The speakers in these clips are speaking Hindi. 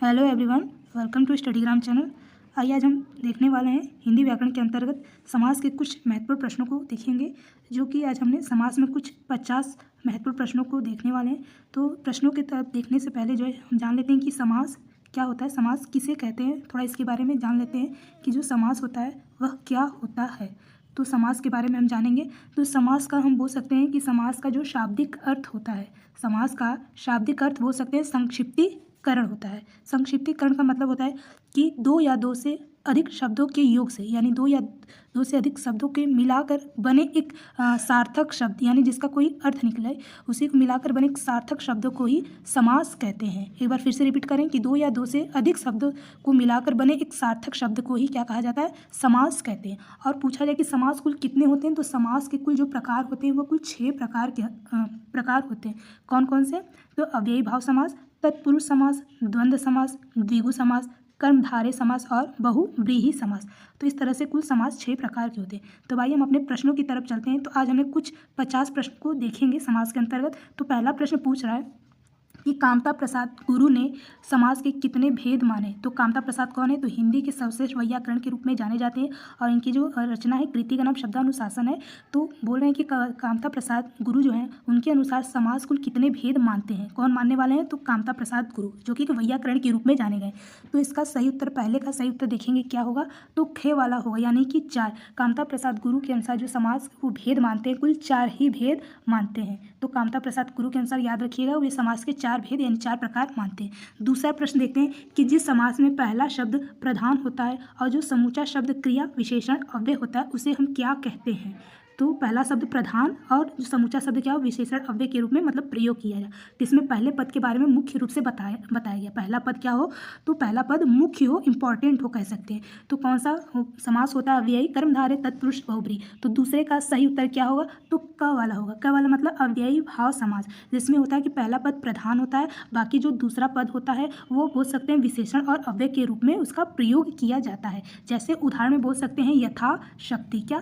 Hello everyone, welcome to Studygram channel. आइए आज हम देखने वाले हैं हिंदी व्याकरण के अंतर्गत समास के कुछ महत्वपूर्ण प्रश्नों को देखेंगे, जो कि आज हमने समास में कुछ 50 महत्वपूर्ण प्रश्नों को देखने वाले हैं। तो प्रश्नों की तरफ देखने से पहले जो है हम जान लेते हैं कि समास क्या होता है, समास किसे कहते हैं। थोड़ा इसके बारे में जान लेते हैं कि जो समास होता है वह क्या होता है। तो समास के बारे में हम जानेंगे। तो समास का हम बोल सकते हैं कि समास का जो शाब्दिक अर्थ होता है, समास का शाब्दिक अर्थ बोल सकते हैं संक्षिप्तीकरण होता है। संक्षिप्तीकरण का मतलब होता है कि दो या दो से अधिक शब्दों के योग से, यानी दो या दो से अधिक शब्दों के मिलाकर बने एक सार्थक शब्द, यानी जिसका कोई अर्थ निकले, उसी को मिलाकर बने एक सार्थक शब्दों को ही समास कहते हैं। एक बार फिर से रिपीट करें कि दो या दो से अधिक शब्दों को मिलाकर बने एक सार्थक शब्द को ही क्या कहा जाता है, समास कहते हैं। और पूछा जाए कि समास कुल कितने होते हैं, तो समास के कुल जो प्रकार होते हैं वो कुल 6 प्रकार होते हैं। कौन कौन से? तो अव्ययी भाव समास, तत्पुरुष समास, द्वंद्व समास, द्विगु समास, कर्मधारय समास और बहुव्रीहि समास। तो इस तरह से कुल समास 6 प्रकार के होते हैं। तो भाई हम अपने प्रश्नों की तरफ चलते हैं। तो आज हमें कुछ 50 प्रश्न को देखेंगे समास के अंतर्गत। तो पहला प्रश्न पूछ रहा है कि कामता प्रसाद गुरु ने समास के कितने भेद माने। तो कामता प्रसाद कौन है? तो हिंदी के सर्वश्रेष्ठ वैयाकरण के रूप में जाने जाते हैं और इनकी जो रचना है कृति का नाम शब्दानुशासन है। तो बोल रहे हैं कि कामता प्रसाद गुरु जो हैं उनके अनुसार समास कुल कितने भेद मानते हैं। कौन मानने वाले हैं? तो कामता प्रसाद गुरु, जो कि वैयाकरण के रूप में जाने गए। तो इसका सही उत्तर, पहले का सही उत्तर देखेंगे क्या होगा, तो खे वाला होगा, यानी कि 4। कामता प्रसाद गुरु के अनुसार जो समास वो भेद मानते हैं, कुल 4 ही भेद मानते हैं। तो कामता प्रसाद गुरु के अनुसार याद रखिएगा, वे समास के 4 भेद यानी 4 प्रकार मानते हैं। दूसरा प्रश्न देखते हैं कि जिस समास में पहला शब्द प्रधान होता है और जो समूचा शब्द क्रिया विशेषण अव्यय होता है उसे हम क्या कहते हैं। तो पहला शब्द प्रधान और जो समूचा शब्द क्या हो, विशेषण अव्यय के रूप में मतलब प्रयोग किया जाए। तो इसमें पहले पद के बारे में मुख्य रूप से बताया गया। पहला पद क्या हो, तो पहला पद मुख्य हो, इंपॉर्टेंट हो कह सकते हैं। तो कौन सा समास होता है? अव्ययी, कर्मधारय, तत्पुरुष, बहुब्रीहि। तो दूसरे का सही उत्तर क्या होगा, तो क वाला होगा। क वाला मतलब अव्ययी भाव समास, जिसमें होता है कि पहला पद प्रधान होता है, बाकी जो दूसरा पद होता है वो बोल सकते हैं विशेषण और अव्यय के रूप में उसका प्रयोग किया जाता है। जैसे उदाहरण में बोल सकते हैं यथा शक्ति। क्या?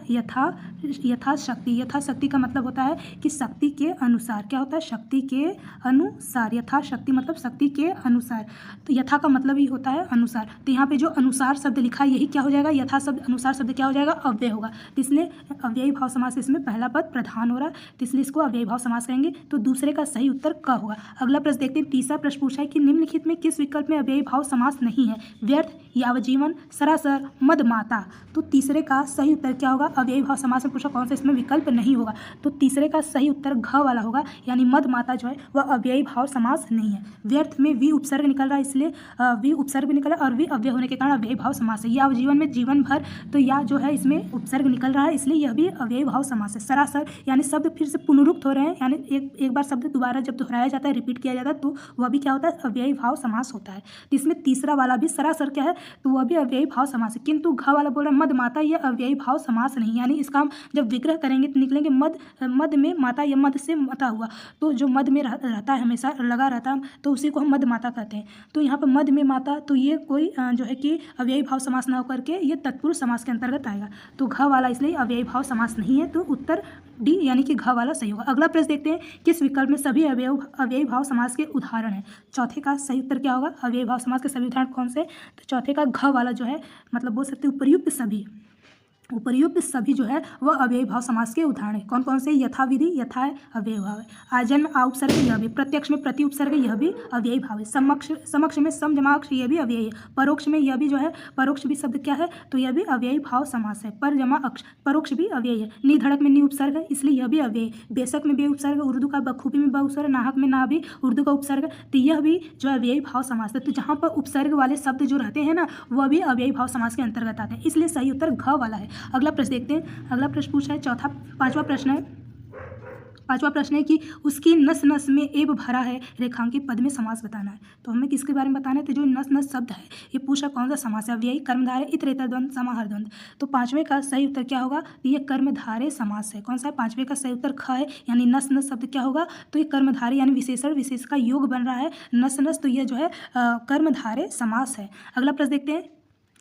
यथाशक्ति। यथाशक्ति का मतलब होता है कि शक्ति के अनुसार। क्या होता है? शक्ति के अनुसार। यथाशक्ति मतलब शक्ति के अनुसार। तो यथा का मतलब ही होता है अनुसार। तो यहाँ पे जो अनुसार शब्द लिखा है यही क्या हो जाएगा, यथा शब्द अनुसार शब्द क्या हो जाएगा, अव्यय होगा। तो इसलिए अव्ययी भाव समास, इसमें पहला पद प्रधान हो रहा है, तो इसलिए इसको अव्ययी भाव समास कहेंगे। तो दूसरे का सही उत्तर क होगा। अगला प्रश्न देखते हैं। तीसरा प्रश्न पूछा है कि निम्नलिखित में किस विकल्प में अव्ययी भाव समास नहीं है? व्यर्थ, यावजीवन, सरासर, मदमाता। तो तीसरे का सही उत्तर क्या होगा? अव्ययी भाव समास में पूछा कौन सा इसमें विकल्प नहीं होगा, तो तीसरे का सही उत्तर घ वाला होगा, यानी मदमाता जो है वह अव्ययी भाव समास नहीं है। व्यर्थ में वी उपसर्ग निकल रहा है, इसलिए वी उपसर्ग निकला और वी अव्यय होने के कारण अव्ययी भाव समास है। या जीवन में जीवन भर, तो या जो है इसमें उपसर्ग निकल रहा है, इसलिए यह भी अव्ययी भाव समास है। सरासर यानी शब्द फिर से पुनरुक्त हो रहे हैं, यानी एक बार शब्द दोबारा जब दोहराया जाता है, रिपीट किया जाता है, तो वह भी क्या होता है, अव्ययी भाव समास होता है। तो इसमें तीसरा वाला भी सरासर क्या है, तो वह भी अव्ययी भाव समास है। किंतु घ वाला बोल रहा है मदमाता, यह अव्ययी भाव समास नहीं, यानी इसका हम जब विग्रह करेंगे तो निकलेंगे मद में माता, या मद से मता हुआ, तो जो मद में रहता है, हमेशा लगा रहता है, तो उसी को हम मद माता कहते हैं। तो यहाँ पर मद में माता, तो ये कोई जो है कि अव्ययी भाव समास ना होकर के ये तत्पुरुष समास के अंतर्गत आएगा। तो घ वाला इसलिए अव्ययी भाव समास नहीं है, तो उत्तर डी यानी कि घ वाला सही होगा। अगला प्रश्न देखते हैं, किस विकल्प में सभी अव्ययी भाव समास के उदाहरण हैं। चौथे का सही उत्तर क्या होगा? अव्ययी भाव समास के सभी उदाहरण कौन से? तो चौथे का घ वाला जो है मतलब बोल सकते हैं उपर्युक्त सभी जो है वह अव्ययी भाव समास के उदाहरण है। कौन कौन से? यथाविधि, यथा अव्ययी भाव है। आजन्म, आ उपसर्ग, यह भी। प्रत्यक्ष में प्रति उपसर्ग, यह भी अव्ययी भाव है। समक्ष में सम जमाक्ष, यह भी अव्ययी है। परोक्ष में यह भी जो है, परोक्ष भी शब्द क्या है, तो यह भी अव्ययी भाव समास है। पर जमा अक्ष, परोक्ष भी अव्ययी है। निधड़क में नि उपसर्ग है, इसलिए यह भी अव्ययी। बेशक में बे उपसर्ग, उर्दू का बखूबी में ब उपसर्ग, नाहक में ना भी उर्दू का उपसर्ग, तो यह भी जो अव्ययी भाव समास है। तो जहाँ पर उपसर्ग वाले शब्द जो रहते हैं ना, वह भी अव्ययी भाव समास के अंतर्गत आते हैं, इसलिए सही उत्तर घ वाला है। अगला प्रश्न देखते हैं। अगला प्रश्न पूछा है पांचवा प्रश्न है कि उसकी नस नस में एब भरा है, रेखांकित पद में समास बताना है। तो हमें किसके बारे में बताना है? तो जो नस नस शब्द है ये पूछा कौन सा समास है? अव्ययी, कर्मधारय, इतरेतर द्वंद्व, समाहार द्वंद्व। तो पांचवें का सही उत्तर क्या होगा? ये कर्मधारय समास है। कौन सा है? पांचवें का सही उत्तर ख है, यानी नस नस शब्द क्या होगा, तो ये कर्मधारय यानी विशेषण विशेष का योग बन रहा है नस नस, तो यह जो है कर्मधारय समास है। अगला प्रश्न देखते हैं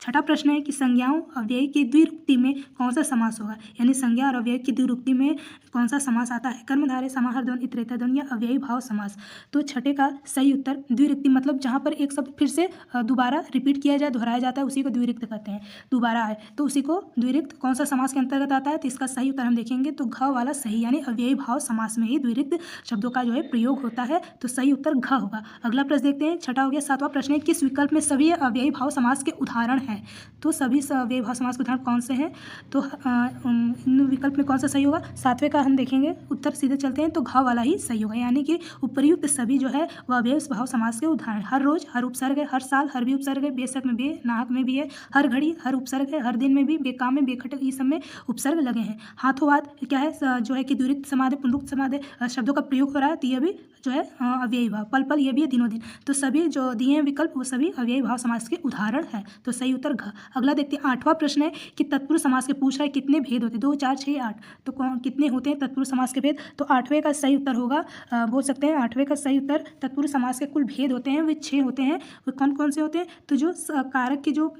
छठा प्रश्न है कि संज्ञाओं अव्ययी की द्विरुक्ति में कौन सा समास होगा, यानी संज्ञा और अव्यय की द्विरुक्ति में कौन सा समास आता है, कर्मधारय, समाहार द्वंद्व, इतरेतर द्वंद्व या अव्ययी भाव समास। तो छठे का सही उत्तर द्विरुक्ति, मतलब जहाँ पर एक शब्द फिर से दोबारा रिपीट किया जाए, दोहराया जाता है, उसी को द्विरुक्त कहते हैं। दोबारा है तो उसी को द्विरुक्त कौन सा समास के अंतर्गत आता है, तो इसका सही उत्तर हम देखेंगे तो घ वाला सही, यानी अव्ययी भाव समास में ही द्विरुक्त शब्दों का जो है प्रयोग होता है, तो सही उत्तर घ होगा। अगला प्रश्न देखते हैं, छठा हो गया। सातवां प्रश्न है, किस विकल्प में सभी अव्ययी भाव समास के उदाहरण हैं। तो सभी अव्ययी भाव समास के उदाहरण कौन से हैं, तो इन विकल्प में कौन सा सही होगा। सातवें का हम देखेंगे उत्तर, सीधे चलते हैं तो घ वाला ही सही होगा, यानी कि उपर्युक्त सभी जो है वह अव्ययी भाव समास के उदाहरण। हर रोज, हर उपसर्ग है, हर साल, हर भी उपसर्ग है, बेशक में बे, नाहक में भी है, हर घड़ी, हर उपसर्ग है, हर दिन में भी, बेकाम में, बेखटक, इस सब में उपसर्ग लगे हैं। हाथों हाथ क्या है जो है कि द्विरुक्त समाधि, पुनरुक्त समाधि शब्दों का प्रयोग हो रहा है, तो यह भी जो है अव्ययी भाव। पल पल, ये भी है दिनों दिन, तो सभी जो दिए हैं विकल्प वो सभी अव्ययी भाव समास के उदाहरण है, तो सही उत्तर घ। अगला देखते हैं, आठवां प्रश्न है कि तत्पुरुष समास के पूछ रहा है कितने भेद होते हैं, 2, 4, 6, 8, तो कितने होते हैं तत्पुरुष समास के भेद। तो आठवें का सही उत्तर होगा, बोल सकते हैं आठवें का सही उत्तर, तत्पुरुष समास के कुल भेद होते हैं वे 6 होते हैं। वे कौन कौन से होते हैं, तो जो कारक के जो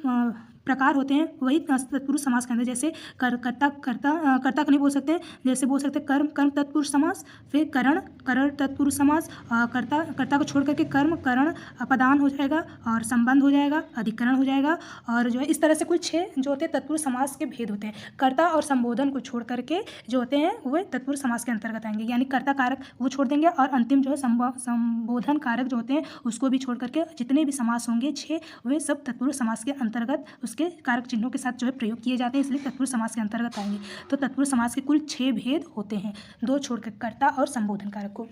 प्रकार होते हैं वही तत्पुरुष समास के अंदर, जैसे कर्ता का नहीं बोल सकते, जैसे बोल सकते कर्म, कर्म तत्पुरुष समास, फिर करण, करण तत्पुरुष समास, कर्ता को छोड़ करके कर्म, करण, अपदान हो जाएगा, और संबंध हो जाएगा, अधिकरण हो जाएगा, और जो है इस तरह से कुल 6 जो होते हैं तत्पुरुष समास के भेद होते हैं। कर्ता और संबोधन को छोड़ करके जो होते हैं वे तत्पुरुष समास के अंतर्गत आएंगे, यानी कर्ता कारक वो छोड़ देंगे, और अंतिम जो है संबोधन कारक जो होते हैं उसको भी छोड़ करके जितने भी समास होंगे 6 वे सब तत्पुरुष समास के अंतर्गत के कारक चिन्हों के साथ जो है प्रयोग किए जाते हैं, इसलिए तत्पुरुष समास के अंतर्गत आएंगे। तो तत्पुरुष समास के कुल 6 भेद होते हैं, 2 छोड़कर कर्ता और संबोधन कारक को,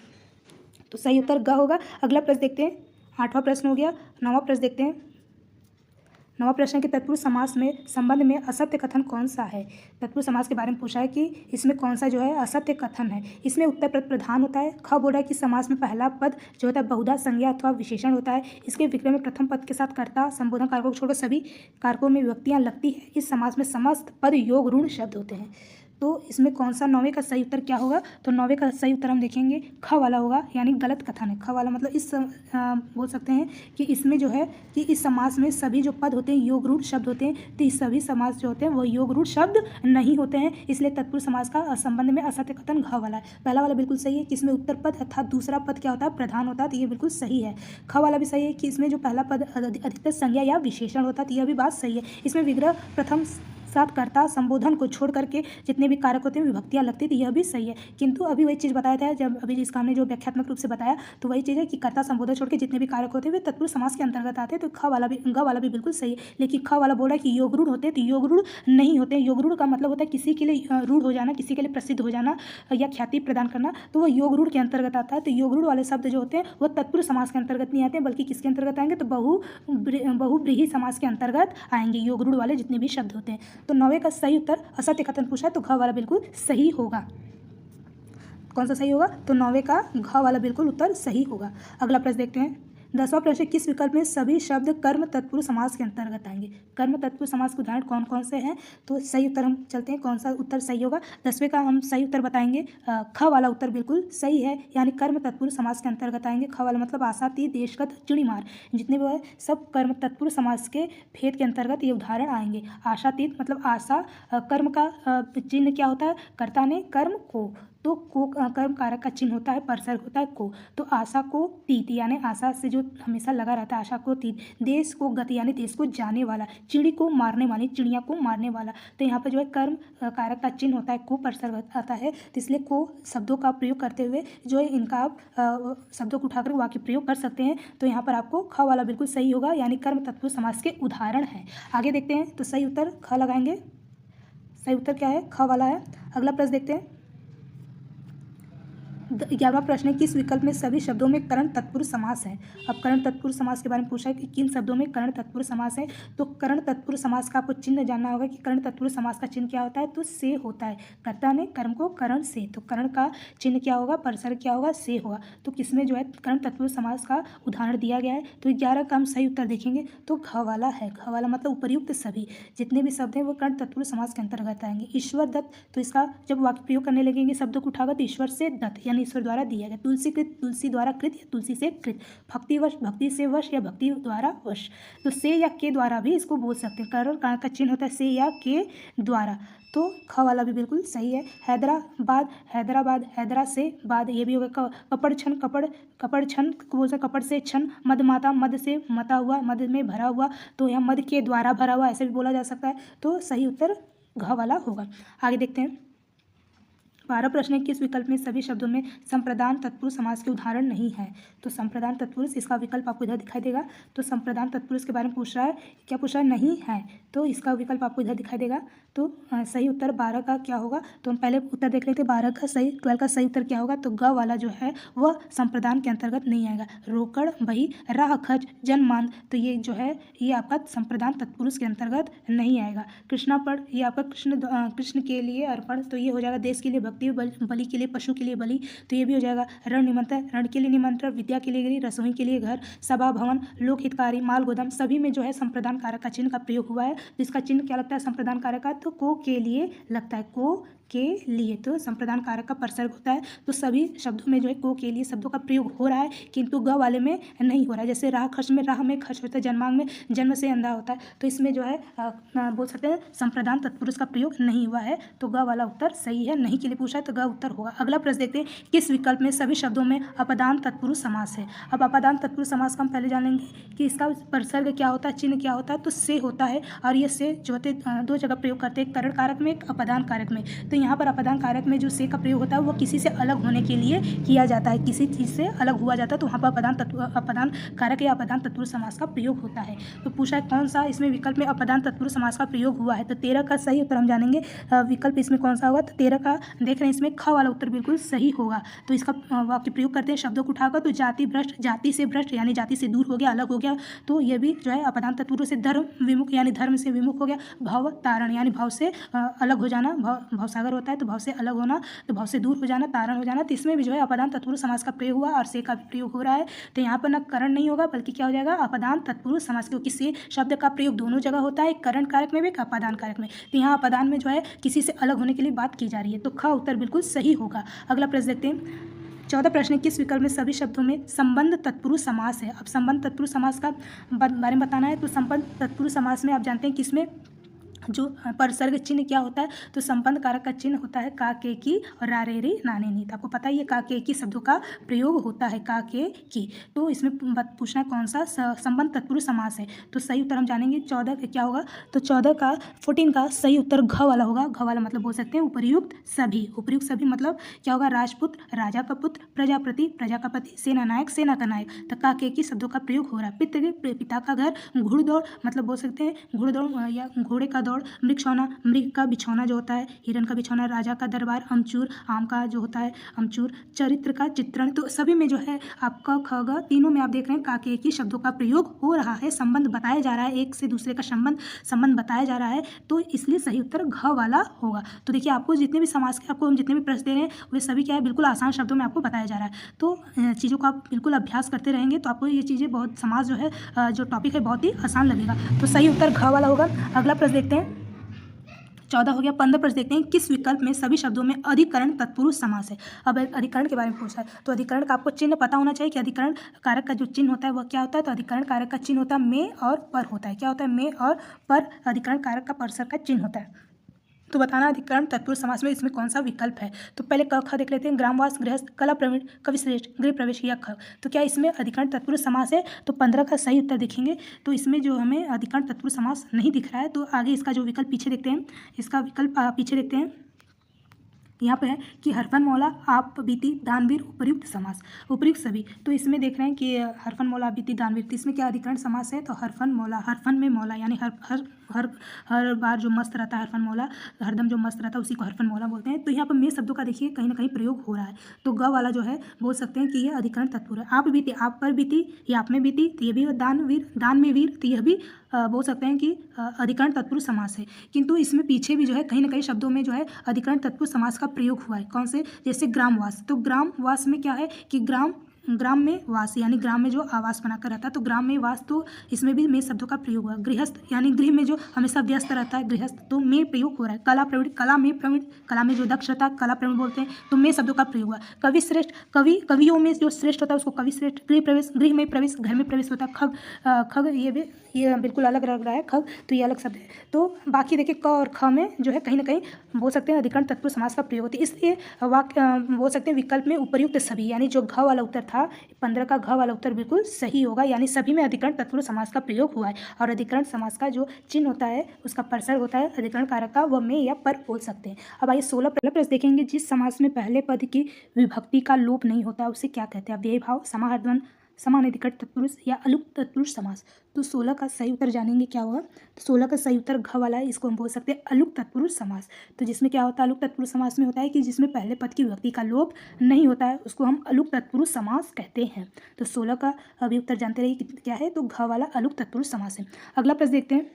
तो सही उत्तर ग होगा। अगला प्रश्न देखते हैं, 8वां प्रश्न हो गया। 9वां प्रश्न देखते हैं। 9वां प्रश्न के तत्पुरुष समास में संबंध में असत्य कथन कौन सा है। तत्पुरुष समास के बारे में पूछा है कि इसमें कौन सा जो है असत्य कथन है। इसमें उत्तर पद प्रधान होता है। ख बोल रहा है कि समास में पहला पद जो होता है बहुधा संज्ञा अथवा विशेषण होता है। इसके विग्रह में प्रथम पद के साथ कर्ता संबोधन कारकों को छोड़कर सभी कारकों में विभक्तियां लगती है। इस समास में समस्त पद योग ऋण शब्द होते हैं। तो इसमें कौन सा 9वें का सही उत्तर क्या होगा, तो 9वें का सही उत्तर हम देखेंगे ख वाला होगा, यानी गलत कथन है। ख वाला मतलब इस बोल सकते हैं कि इसमें जो है कि इस समास में सभी जो पद होते हैं योग रूढ़ शब्द होते हैं, तो इस सभी समास जो होते हैं वो योग रूढ़ शब्द नहीं होते हैं, इसलिए तत्पुरुष समास का संबंध में असत्य कथन घ वाला है। पहला वाला बिल्कुल सही है कि इसमें उत्तर पद अर्थात दूसरा पद क्या होता है प्रधान होता है, तो ये बिल्कुल सही है। ख वाला भी सही है कि इसमें जो पहला पद अधिकतर संज्ञा या विशेषण होता है, तो यह भी बात सही है। इसमें विग्रह प्रथम साथ कर्ता संबोधन को छोड़ करके जितने भी कारक होते हैं विभक्तियां लगती थी, यह भी सही है। किंतु अभी वही चीज़ बताया था, जब अभी जिसका हमने जो व्याख्यात्मक रूप से बताया, तो वही चीज़ है कि कर्ता संबोधन छोड़ के जितने भी कारक होते हैं वे तत्पुरुष समास के अंतर्गत आते हैं। तो ख वाला भी ग वाला भी बिल्कुल सही है। लेकिन ख वाला बोल रहा है कि योग रूढ़ होते हैं, तो योग रूढ़ नहीं होते हैं। योग रूढ़ का मतलब होता है किसी के लिए रूढ़ हो जाना, किसी के लिए प्रसिद्ध हो जाना या ख्याति प्रदान करना, तो वह योग रूढ़ के अंतर्गत आता है। तो योग रूढ़ वाले शब्द जो होते हैं वह तत्पुरुष समास के अंतर्गत नहीं आते हैं, बल्कि किसके अंतर्गत आएंगे, तो बहुब्रीहि समास के अंतर्गत आएंगे योग रूढ़ वाले जितने भी शब्द होते हैं। तो 9वें का सही उत्तर असत्य कथन पूछा है, तो घ वाला बिल्कुल सही होगा। कौन सा सही होगा, तो 9वें का घ वाला बिल्कुल उत्तर सही होगा। अगला प्रश्न देखते हैं। 10वां प्रश्न, किस विकल्प में सभी शब्द कर्म तत्पुरुष समास के अंतर्गत आएंगे। कर्म तत्पुरुष समास के उदाहरण कौन कौन से हैं, तो सही उत्तर हम चलते हैं कौन सा उत्तर सही होगा। 10वें का हम सही उत्तर बताएंगे, ख वाला उत्तर बिल्कुल सही है, यानी कर्म तत्पुरुष समास के अंतर्गत आएंगे। ख वाला मतलब आशा, तीर, देशगत, चिड़ीमार, जितने भी सब कर्म तत्पुरुष समास के भेद के अंतर्गत ये उदाहरण आएंगे। आशा तीत मतलब आशा, कर्म का चिन्ह क्या होता है, कर्ता ने कर्म को, तो को कर्म कारक का चिन्ह होता है, परसर्ग होता है को, तो आशा को तीत, यानी आशा से जो हमेशा लगा रहता है, आशा को तीत। देश को गति, यानी देश को जाने वाला। चिड़ी को मारने वाली, चिड़िया को मारने वाला। तो यहाँ पर जो है कर्म कारक का चिन्ह होता है को, परसर्ग आता है, तो इसलिए को शब्दों का प्रयोग करते हुए जो है इनका आप शब्दों को उठाकर वाक्य प्रयोग कर सकते हैं। तो यहाँ पर आपको ख वाला बिल्कुल सही होगा, यानी कर्म तत्पुरुष समास के उदाहरण है। आगे देखते हैं, तो सही उत्तर ख लगाएंगे। सही उत्तर क्या है, ख वाला है। अगला प्रश्न देखते हैं। 11वां प्रश्न है, किस विकल्प में सभी शब्दों में करण तत्पुरुष समास है। अब करण तत्पुरुष समास के बारे में पूछा है कि किन शब्दों में करण तत्पुरुष समास है। तो करण तत्पुरुष समास का आपको चिन्ह जानना होगा कि करण तत्पुरुष समास का चिन्ह क्या होता है, तो से होता है। कर्ता ने कर्म को करण से, तो करण का चिन्ह क्या होगा, परसर्ग क्या होगा, से होगा। तो किसमें जो है करण तत्पुरुष समास का उदाहरण दिया गया है, तो 11 का हम सही उत्तर देखेंगे, तो घ वाला है। घ वाला मतलब उपर्युक्त सभी जितने भी शब्द हैं वो करण तत्पुरुष समास के अंतर्गत आएंगे। ईश्वर दत्त, तो इसका जब वाक्य प्रयोग करने लगेंगे शब्दों को उठाकर, तो ईश्वर से दत्त, यानी धन ईश्वर द्वारा दिया गया। तुलसीकृत, तुलसी द्वारा कृत या तुलसी से कृत। भक्तिवश, भक्ति से वश या भक्ति द्वारा वश। तो से या के द्वारा भी इसको बोल सकते हैं। कारण का चिन्ह होता है से या के द्वारा, तो ख वाला भी बिल्कुल सही है। हैदराबाद, हैदराबाद, हैदरा से बाद, ये भी होगा। कपड़ छन, कपड़ छन को बोल सकते, कपड़ से छन। मदमाता, मद से मता हुआ, मद में भरा हुआ, तो यहाँ मद के द्वारा भरा हुआ ऐसे भी बोला जा सकता है। तो सही उत्तर घ वाला होगा। आगे देखते हैं। 12 प्रश्न है, किस विकल्प में सभी शब्दों में संप्रदान तत्पुरुष समास के उदाहरण नहीं है? तो संप्रदान तत्पुरुष, इसका विकल्प आपको इधर दिखाई देगा। तो संप्रदान तत्पुरुष के बारे में पूछ रहा है, क्या पूछ रहा है? नहीं है, तो इसका विकल्प आपको इधर दिखाई देगा। तो सही उत्तर 12 का क्या होगा? तो हम पहले उत्तर देख लेते हैं। 12 का सही उत्तर क्या होगा? तो ग वाला जो है वह संप्रदान के अंतर्गत नहीं आएगा। रोकड़, बही, राह, खच, जनमान, तो ये जो है ये आपका संप्रदान तत्पुरुष के अंतर्गत नहीं आएगा। कृष्णापण, ये आपका कृष्ण के लिए अर्पण, तो ये हो जाएगा देश के लिए भक्ति, बलि के लिए, पशु के लिए बलि, तो ये भी हो जाएगा। रण निमंत्रण, रण के लिए निमंत्रण, विद्या के लिए गिरी, रसोई के लिए घर, सभा भवन, लोक हितकारी, माल गोदाम, सभी में जो है संप्रदान कारक का चिन्ह का प्रयोग हुआ है। जिसका चिन्ह क्या लगता है संप्रदान कारक का? तो को के लिए लगता है, को के लिए, तो संप्रदान कारक का प्रसर्ग होता है। तो सभी शब्दों में जो है को के लिए शब्दों का प्रयोग हो रहा है, किंतु ग वाले में नहीं हो रहा है। जैसे राह खर्च में, राह में खर्च होता है, जन्मांग में जन्म से अंधा होता है, तो इसमें जो है बोल सकते हैं संप्रदान तत्पुरुष का प्रयोग नहीं हुआ है। तो ग वाला उत्तर सही है। नहीं के लिए पूछा है तो ग उत्तर होगा। अगला प्रश्न देखते हैं, किस विकल्प में सभी शब्दों में अपदान तत्पुरुष समास है? अब अपदान तत्पुरुष समास का हम पहले जान लेंगे कि इसका प्रसर्ग क्या होता है, चिन्ह क्या होता है। तो से होता है, और ये से जो होते दो जगह प्रयोग करते हैं, करण कारक में, एक अपदान कारक में। तो यहाँ पर अपदान कारक में जो से का प्रयोग होता है वो किसी से अलग होने के लिए किया जाता है, किसी चीज़ से अलग हुआ जाता है, तो वहाँ पर अपदान कारक या अपदान तत्पुरुष समास का प्रयोग होता है। तो पूछा है कौन सा इसमें विकल्प में अपदान तत्पुरुष समास का प्रयोग हुआ है? तो 13 का सही उत्तर हम जानेंगे विकल्प इसमें कौन सा होगा। तो 13 का देख रहे हैं, इसमें ख वाला उत्तर बिल्कुल सही होगा। तो इसका वाक्य प्रयोग करते हैं शब्दों को उठाकर, तो जाति भ्रष्ट, जाति से भ्रष्ट यानी जाति से दूर हो गया, अलग हो गया, तो ये भी जो है अपदान तत्पुरुष से। धर्म विमुख यानी धर्म से विमुख हो गया। भव तारण यानी भाव से अलग हो जाना, भाव सागर होता है तो भाव से अलग होना, तो भाव से दूर हो जाना, तारण हो जाना। तो इसमें भी जो है अपदान तत्पुरुष समास का प्रयोग हुआ और से का भी प्रयोग हो रहा है। तो यहाँ पर न करण नहीं होगा बल्कि क्या हो जाएगा अपदान तत्पुरुष समास, क्योंकि से शब्द का प्रयोग दोनों जगह होता है, करण कारक में भी, अपदान कारक में। तो यहाँ अपदान में जो है किसी से अलग होने के लिए बात की जा रही है, तो ख उत्तर बिल्कुल सही होगा। अगला प्रश्न देखते हैं। 14 प्रश्न, किस विकल्प में सभी शब्दों में संबंध तत्पुरुष समास है? अब संबंध तत्पुरुष समास का बारे में बताना है। तो संबंध तत्पुरुष समास में आप जानते हैं किसमें जो परसर्ग चिन्ह क्या होता है? तो संबंध कारक का चिन्ह होता है का, के, की और रा, रे, री, नाने, नी। आपको पता ही है का, के, की शब्दों का प्रयोग होता है, का, के, की। तो इसमें पूछना है कौन सा संबंध तत्पुरुष समास है? तो सही उत्तर हम जानेंगे 14 क्या होगा। तो 14 का सही उत्तर घ वाला होगा। घ वाला मतलब बोल सकते हैं उपर्युक्त सभी। उपर्युक्त सभी मतलब क्या होगा? राजपुत्र, राजा का पुत्र, प्रजापति, प्रजा का पति, सेना नायक, सेना का नायक। तो का, के, की शब्दों का प्रयोग हो रहा है। पितृ, पिता का घर, घुड़दौड़ मतलब बोल सकते हैं घुड़दौड़ या घोड़े का दौड़, मृगछौना, मृग का बिछौना जो होता है, हिरण का बिछौना, राजा का दरबार, अमचूर, आम का जो होता है अमचूर, चरित्र का चित्रण। तो सभी में जो है आपका खग तीनों में आप देख रहे हैं का, के, की शब्दों का प्रयोग हो रहा है। संबंध बताया जा रहा है, एक से दूसरे का संबंध बताया जा रहा है, तो इसलिए सही उत्तर घ वाला होगा। तो देखिए आपको जितने भी समास के आपको हम जितने भी प्रश्न दे रहे हैं वे सभी क्या है बिल्कुल आसान शब्दों में आपको बताया जा रहा है। तो चीज़ों का आप बिल्कुल अभ्यास करते रहेंगे तो आपको ये चीज़ें बहुत समास जो है जो टॉपिक है बहुत ही आसान लगेगा। तो सही उत्तर घ वाला होगा। अगला प्रश्न देखते हैं। 14 हो गया। 15 प्रश्न देखते हैं। किस विकल्प में सभी शब्दों में अधिकरण तत्पुरुष समास है? अब अधिकरण के बारे में पूछा है तो अधिकरण का आपको चिन्ह पता होना चाहिए कि अधिकरण कारक का जो चिन्ह होता है वह क्या होता है। तो अधिकरण कारक का चिन्ह होता है में और पर होता है। क्या होता है? में और पर। अधिकरण कारक का परसर का चिन्ह होता है। तो बताना अधिकरण तत्पुरुष समास में इसमें कौन सा विकल्प है। तो पहले क ख देख लेते हैं। ग्रामवास, गृहस्थ, कला प्रवीण, कविश्रेष्ठ, गृह प्रवेश या ख। तो क्या इसमें अधिकरण तत्पुरुष समास है? तो 15 का सही उत्तर देखेंगे तो इसमें जो हमें अधिकरण तत्पुरुष समास नहीं दिख रहा है। तो आगे इसका जो विकल्प पीछे देखते हैं, इसका विकल्प पीछे देखते हैं। यहाँ पे है कि हरफन मौला, आप बीती, दानवीर, उपयुक्त समास, उपयुक्त सभी। तो इसमें देख रहे हैं कि हरफन मौला, बीती, दानवीर, तो इसमें क्या अधिकरण समास है? तो हरफन मौला, हरफन में मौला यानी हर बार जो मस्त रहता है हरफन मौला, हरदम जो मस्त रहता है उसी को हरफन मौला बोलते हैं। तो यहाँ पर में शब्दों का देखिए कहीं ना कहीं प्रयोग हो रहा है। तो ग वाला जो है बोल सकते हैं कि ये अधिकरण तत्पुरुष है। आप बीती, आप पर बीती, या आप में बीती, तो ये भी दानवीर, दान में वीर, तो यह भी बोल सकते हैं कि अधिकरण तत्पुरुष समास है। किंतु इसमें पीछे भी जो है कहीं ना कहीं शब्दों में जो है अधिकरण तत्पुरुष समास का प्रयोग हुआ है। कौन से? जैसे ग्रामवास। तो ग्रामवास में क्या है कि ग्राम ग्राम में वास, यानी ग्राम में जो आवास बनाकर रहता है, तो ग्राम में वास, तो इसमें भी में शब्दों का प्रयोग हुआ। गृहस्थ, यानी गृह में जो हमेशा व्यस्त रहता है गृहस्थ, तो में प्रयोग हो रहा है। कला प्रवीण, कला में प्रवीण, कला में जो दक्ष रहता है कला प्रवीण बोलते हैं, तो में शब्दों का प्रयोग हुआ। कवि श्रेष्ठ, कवियों में जो श्रेष्ठ होता है उसको कवि श्रेष्ठ। गृह प्रवेश, गृह में प्रवेश, घर में प्रवेश होता है। खग, ये बिल्कुल अलग लग रहा है खग, तो ये अलग शब्द है। तो बाकी देखिए क और ख में जो है कहीं ना कहीं बोल सकते हैं अधिकरण तत्पुरुष समास का प्रयोग होता है। इसलिए वाक्य बोल सकते हैं विकल्प में उपर्युक्त सभी, यानी जो घ वाला उत्तर था 15 का घ वाला उत्तर बिल्कुल सही होगा, यानी सभी में अधिकरण तत्पुरुष समास का प्रयोग हुआ है। और अधिकरण समास का जो चिन्ह होता है उसका परसर होता है अधिकरण कारक का, वह में या पर बोल सकते हैं। अब आइए 16 पहला प्रश्न देखेंगे। जिस समास में पहले पद की विभक्ति का लोप नहीं होता उसे क्या कहते हैं? व्यय भाव, समाहारद्वंद, समानाधिकरण तत्पुरुष या अलुप्त तत्पुरुष समास। तो 16 का सही उत्तर जानेंगे क्या होगा। तो 16 का सही उत्तर घ वाला है, इसको हम बोल सकते हैं अलुप्त तत्पुरुष समास। तो जिसमें क्या होता है अलुप्त तत्पुरुष समास में होता है कि जिसमें पहले पद की विभक्ति का लोप नहीं होता है उसको हम अलुप्त तत्पुरुष समास कहते हैं। तो 16 का अभी उत्तर जानते रहिए क्या है, तो घ वाला अलुप्त तत्पुरुष समास है। अगला प्रश्न देखते हैं।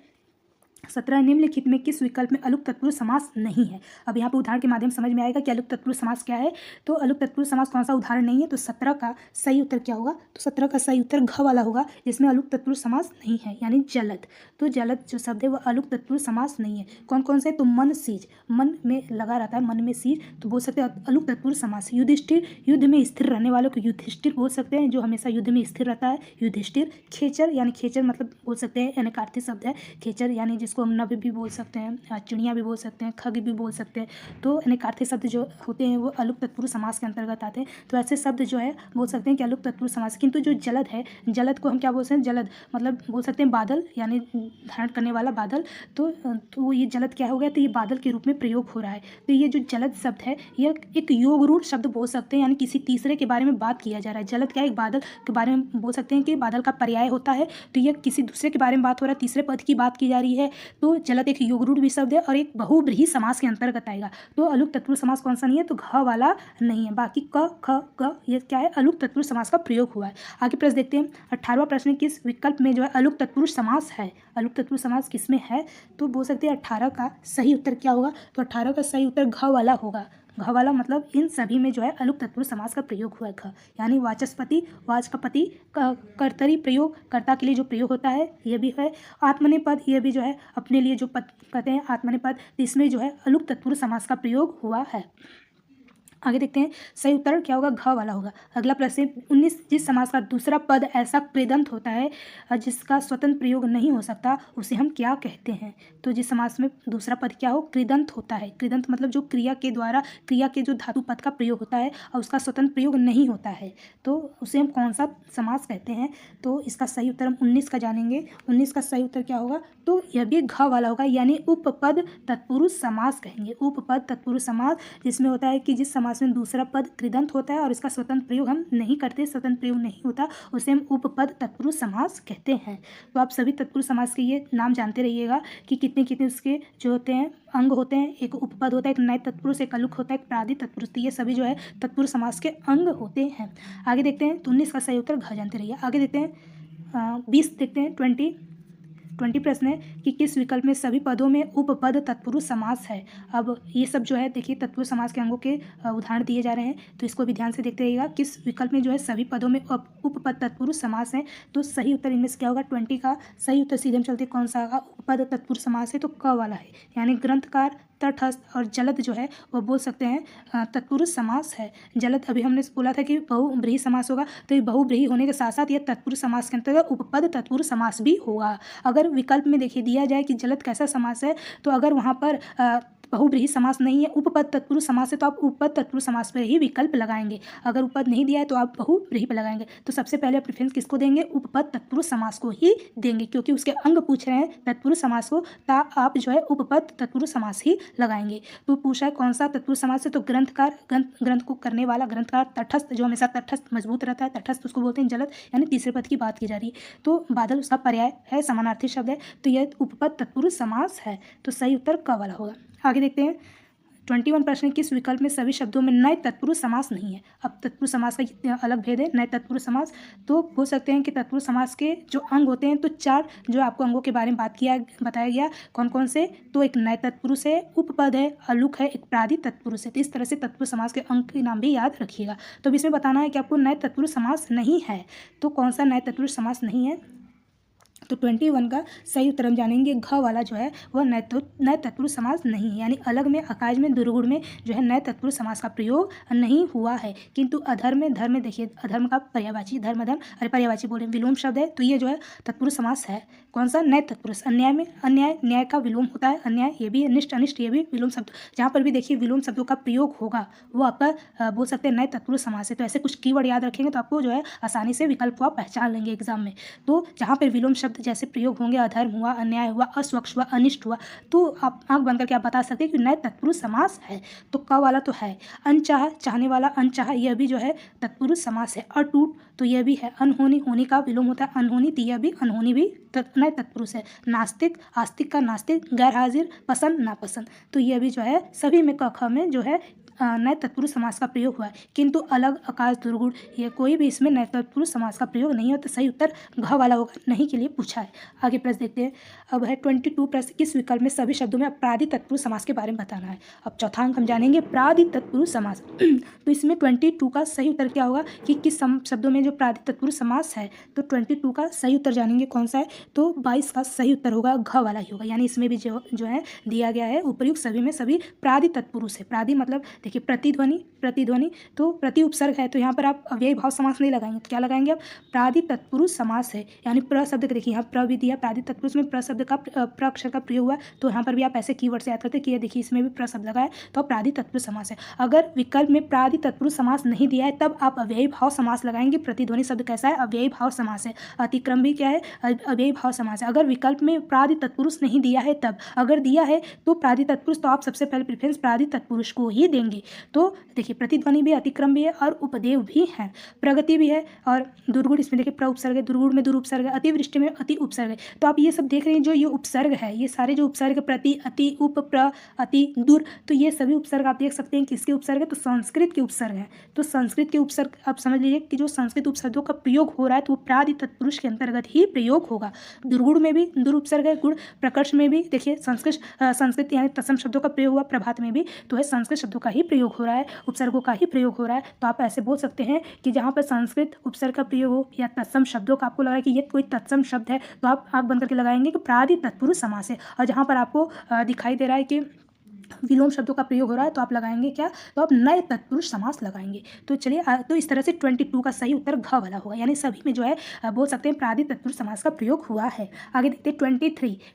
17 निम्नलिखित में किस विकल्प में अलुप्त तत्पुरुष समास नहीं है? अब यहाँ पे उदाहरण के माध्यम से समझ में आएगा कि अलुप्त तत्पुरुष समास क्या है। तो अलुप्त तत्पुरुष समास कौन सा उदाहरण नहीं है, तो 17 का सही उत्तर क्या होगा? तो 17 का सही उत्तर घ वाला होगा, जिसमें अलुप्त तत्पुरुष समास नहीं है, यानी जलद। तो जलद जो शब्द है वह अलुप्त तत्पुरुष समास नहीं है। कौन कौन से? तो मन, सीज, मन में लगा रहता है, मन में सीज, तो बोल सकते हैं अलुप्त तत्पुरुष समास। युधिष्ठिर, युद्ध में स्थिर रहने वालों को युधिष्ठिर बोल सकते हैं, जो हमेशा युद्ध में स्थिर रहता है, युधिष्ठिर। खेचर, यानी खेचर मतलब बोल सकते हैं अनेकार्थी शब्द है खेचर, यानी जिसको हम नभ भी बोल सकते हैं, चिड़िया भी बोल सकते हैं, खग भी बोल सकते हैं। तो अनेकार्थी शब्द जो होते हैं वो अलुप्त तत्पुरुष समास के अंतर्गत आते हैं। तो ऐसे शब्द जो है बोल सकते हैं कि अलुप्त तत्पुरुष समास। किंतु जो जलद है, जलद को हम क्या बोल सकते हैं? जलद मतलब बोल सकते हैं बादल, यानी धारण करने वाला बादल। तो ये जलद क्या हो गया? तो ये बादल के रूप में प्रयोग हो रहा है। तो ये जो जलद शब्द है यह एक योग रूढ़ शब्द बोल सकते हैं, यानी किसी तीसरे के बारे में बात किया जा रहा है। जलद क्या है? एक बादल के बारे में बोल सकते हैं कि बादल का पर्याय होता है, तो यह किसी दूसरे के बारे में बात हो रहा है, तीसरे पद की बात की जा रही है। तो जलद एक योगरूढ़ भी शब्द है और एक बहुब्रीहि समास के अंतर्गत आएगा। तो अलुप्त तत्पुरुष समास कौन सा नहीं है? तो घ वाला नहीं है। बाकी क, ख, ग ये क्या है? अलुप्त तत्पुरुष समास का प्रयोग हुआ है। आगे प्रश्न देखते हैं। 18वां प्रश्न, किस विकल्प में जो है अलुप्त तत्पुरुष समास है? अलुप्त तत्पुरुष समास किसमें है? तो बोल सकते हैं 18 का सही उत्तर क्या होगा? तो 18 का सही उत्तर घ वाला होगा। घ वाला मतलब इन सभी में जो है अलुप्त तत्पुरुष समास का प्रयोग हुआ है। घ यानी वाचस्पति, वाचकपति, कर्तरी प्रयोग, कर्ता के लिए जो प्रयोग होता है ये भी है। आत्मनेपद, ये भी जो है अपने लिए जो पद कहते हैं आत्मनेपद, इसमें जो है अलुप्त तत्पुरुष समास का प्रयोग हुआ है। आगे देखते हैं सही उत्तर क्या होगा? घ वाला होगा। अगला प्रश्न 19, जिस समास का दूसरा पद ऐसा कृदंत होता है जिसका स्वतंत्र प्रयोग नहीं हो सकता उसे हम क्या कहते हैं? तो जिस समास में दूसरा पद क्या हो? कृदंत होता है। कृदंत मतलब जो क्रिया के द्वारा, क्रिया के जो धातु पद का प्रयोग होता है और उसका स्वतंत्र प्रयोग नहीं होता है, तो उसे हम कौन सा समास कहते हैं? तो इसका सही उत्तर हम 19 का जानेंगे। 19 का सही उत्तर क्या होगा? तो यह भी घ वाला होगा, यानी उपपद तत्पुरुष समास कहेंगे। उपपद तत्पुरुष समास जिसमें होता है कि जिस समास में दूसरा पद कृदंत होता है और इसका स्वतंत्र प्रयोग हम नहीं करते, स्वतंत्र प्रयोग नहीं होता, उसे हम उपपद तत्पुरुष समास कहते हैं। तो आप सभी तत्पुरुष समास के ये नाम जानते रहिएगा कि कितने कितने उसके जो होते हैं अंग होते हैं। एक उपपद होता है, एक नए तत्पुरुष, एक अलुक होता है, एक प्रादि तत्पुरुष। तो ये सभी जो है तत्पुरुष समास के अंग होते हैं। आगे देखते हैं। 19 का सही उत्तर घ जानते रहिए। आगे देखते हैं 20 देखते हैं। 20 प्रश्न है कि किस विकल्प में सभी पदों में उपपद तत्पुरुष समास है? अब ये सब जो है देखिए तत्पुरुष समास के अंगों के उदाहरण दिए जा रहे हैं, तो इसको भी ध्यान से देखते रहिएगा। किस विकल्प में जो है सभी पदों में उपपद तत्पुरुष समास है? तो सही उत्तर इनमें से क्या होगा? 20 का सही उत्तर सीधे हम चलते कौन सा होगा? उपपद तत्पुरुष समास है, तो क वाला है, यानी ग्रंथकार, तटस्थ और जलद जो है वह बोल सकते हैं तत्पुरुष समास है। जलद अभी हमने बोला था कि बहुब्रीहि समास होगा, तो ये बहुब्रीहि होने के साथ साथ यह तत्पुरुष समास के अंतर्गत उपपद तत्पुरुष समास भी होगा। अगर विकल्प में देखिए दिया जाए कि जलद कैसा समास है, तो अगर वहाँ पर बहुब्रीहि समास नहीं है, उपपद तत्पुरुष समास है, तो आप उपपद तत्पुरुष समास पर ही विकल्प लगाएंगे। अगर उपपद नहीं दिया है तो आप बहुब्रीहि पर लगाएंगे। तो सबसे पहले प्रेफरेंस किसको देंगे? उपपद तत्पुरुष समास को ही देंगे, क्योंकि उसके अंग पूछ रहे हैं तत्पुरुष समास को, ता आप जो है उपपद तत्पुरुष समास ही लगाएंगे। तो पूछा है कौन सा तत्पुरुष समास है? तो ग्रंथकार, ग्रंथ को करने वाला ग्रंथकार, तटस्थ जो हमेशा तटस्थ मजबूत रहता है, तटस्थ उसको बोलते हैं जलद, यानी तीसरे पद की बात की जा रही है। तो बादल उसका पर्याय है, समानार्थी शब्द है, तो यह उपपद तत्पुरुष समास है। तो सही उत्तर क वाला होगा। आगे देखते हैं 21 प्रश्न है, किस विकल्प में सभी शब्दों में नए तत्पुरुष समास नहीं है। अब तत्पुरुष समास का कितने अलग भेद है। नए तत्पुरुष समास तो बोल सकते हैं कि तत्पुरुष समास के जो अंग होते हैं, तो 4 जो आपको अंगों के बारे में बताया गया कौन कौन से। तो एक नए तत्पुरुष है, उपपद है, अलुक है, एक प्रादि तत्पुरुष है। तो इस तरह से तत्पुरुष समास के अंग के नाम भी याद रखिएगा। तो अब इसमें बताना है कि आपको नए तत्पुरुष समास नहीं है, तो कौन सा नए तत्पुरुष समास नहीं है। तो 21 का सही उत्तर हम जानेंगे, घ वाला जो है वह नए तत्पुरुष समास नहीं है, यानी अलग में, अकाज में, दुर्गुण में जो है नए तत्पुरुष समास का प्रयोग नहीं हुआ है। किंतु अधर्म में, धर्म में देखिए, अधर्म का पर्यायवाची, धर्म अरे पर्यायवाची बोले, विलोम शब्द है, तो ये जो है तत्पुरुष समास है। कौन सा? नए तत्पुरुष। अन्याय में, अन्याय न्याय का विलोम होता है, अन्याय ये भी, अनिष्ट अनिष्ट ये भी विलोम शब्द। जहाँ पर भी देखिए विलोम शब्दों का प्रयोग होगा वो आपका बोल सकते हैं नए तत्पुरुष समास है। तो ऐसे कुछ कीवर्ड याद रखेंगे तो आपको जो है आसानी से विकल्प को आप पहचान लेंगे एग्जाम में। तो जहाँ पर विलोम शब्द जैसे प्रयोग होंगे, अधर्म हुआ, अन्याय हुआ, अस्वच्छ हुआ, अनिष्ट हुआ, तो आप आंख बंद करके आप बता सकते हैं कि नए तत्पुरुष समास है। तो क वाला तो है। अनचाह, चाहने वाला, अनचाह यह भी जो है तत्पुरुष समास है। अटूट तो यह भी है। अनहोनी, होनी का विलोम होता है अनहोनी, तो यह भी, अनहोनी भी नए तत्पुरुष है। नास्तिक, आस्तिक का नास्तिक, गैर हाजिर, पसंद, नापसंद, तो यह भी जो है सभी में क ख में जो है नए तत्पुरुष समास का प्रयोग हुआ है। किंतु अलग, अकाज, दुर्गुण ये कोई भी इसमें नए तत्पुरुष समास का प्रयोग नहीं होता। सही उत्तर घ वाला होगा, नहीं के लिए पूछा है। आगे प्रश्न देखते हैं। अब है 22 प्रश्न, किस विकल्प में सभी शब्दों में अपराधी तत्पुरुष समास के बारे में बताना है। अब चौथा अंक हम जानेंगे प्रादि तत्पुरुष समास। तो इसमें 22 का सही उत्तर क्या होगा कि किस शब्दों में जो प्रादि तत्पुरुष समास है। तो 22 का सही उत्तर जानेंगे कौन सा है। तो 22 का सही उत्तर होगा घ वाला ही होगा, यानी इसमें भी जो है दिया गया है उपर्युक्त सभी में सभी प्रादि तत्पुरुष है। प्रादि मतलब देखिए प्रतिध्वनि, प्रतिध्वनि तो प्रति उपसर्ग है, तो यहाँ पर आप अव्ययी भाव समास नहीं लगाएंगे, तो क्या लगाएंगे आप प्रादि तत्पुरुष समास है। यानी प्र शब्द का देखिए यहाँ प्र भी दिया, प्रादि तत्पुरुष में प्र शब्द का प्र अक्षर का प्रयोग हुआ, तो यहाँ पर भी आप ऐसे कीवर्ड से याद करते कि ये देखिए इसमें भी प्र शब्द लगा है, तो प्रादि तत्पुरुष समास है। अगर विकल्प में प्रादि तत्पुरुष समास नहीं दिया है तब आप अव्ययी भाव समास लगाएंगे। प्रतिध्वनि शब्द कैसा है? अव्ययी भाव समास है। अतिक्रम भी क्या है? अव्ययी भाव समास है। अगर विकल्प में प्रादि तत्पुरुष नहीं दिया है तब, अगर दिया है तो प्रादि तत्पुरुष, तो आप सबसे पहले प्रेफरेंस प्रादि तत्पुरुष को ही देंगे। तो देखिए प्रतिध्वनि भी, अतिक्रम भी है और उपदेव भी है, प्रगति भी है और दुर्गुण, इसमें देखिए प्र उपसर्ग है, दुर्गुण में दुर उपसर्ग है, अतिवृष्टि में अति उपसर्ग है। तो आप ये सब देख रहे हैं जो ये उपसर्ग है, ये सारे जो उपसर्ग प्रति, अति, उप, प्र, अति, दुर, तो ये सभी उपसर्ग आप देख सकते हैं किसके उपसर्ग है, तो संस्कृत के उपसर्ग है। तो संस्कृत के उपसर्ग आप समझ लीजिए कि जो संस्कृत उपसर्गों का प्रयोग हो रहा है तो वो प्रादि तत्पुरुष के अंतर्गत ही प्रयोग होगा। दुर्गुण में भी दुर उपसर्ग है, गुण प्रकर्ष में भी देखिए संस्कृत यानी तत्सम शब्दों का प्रयोग हुआ, प्रभात में भी तो है संस्कृत शब्दों का ही प्रयोग हो रहा है, उपसर्गों का ही प्रयोग हो रहा है। तो आप ऐसे बोल सकते हैं कि जहाँ पर संस्कृत उपसर्ग का प्रयोग हो या तत्सम शब्दों का आपको लगा कि ये कोई तत्सम शब्द है, तो आप आंख बंद करके लगाएंगे कि प्रादि तत्पुरुष समास है। और जहाँ पर आपको दिखाई दे रहा है कि विलोम शब्दों का प्रयोग हो रहा है तो आप लगाएंगे क्या, तो आप नए तत्पुरुष समास लगाएंगे। तो चलिए तो इस तरह से 22 का सही उत्तर घ वाला होगा, यानी सभी में जो है बोल सकते हैं प्रादि तत्पुरुष समास का प्रयोग हुआ है। आगे देखते हैं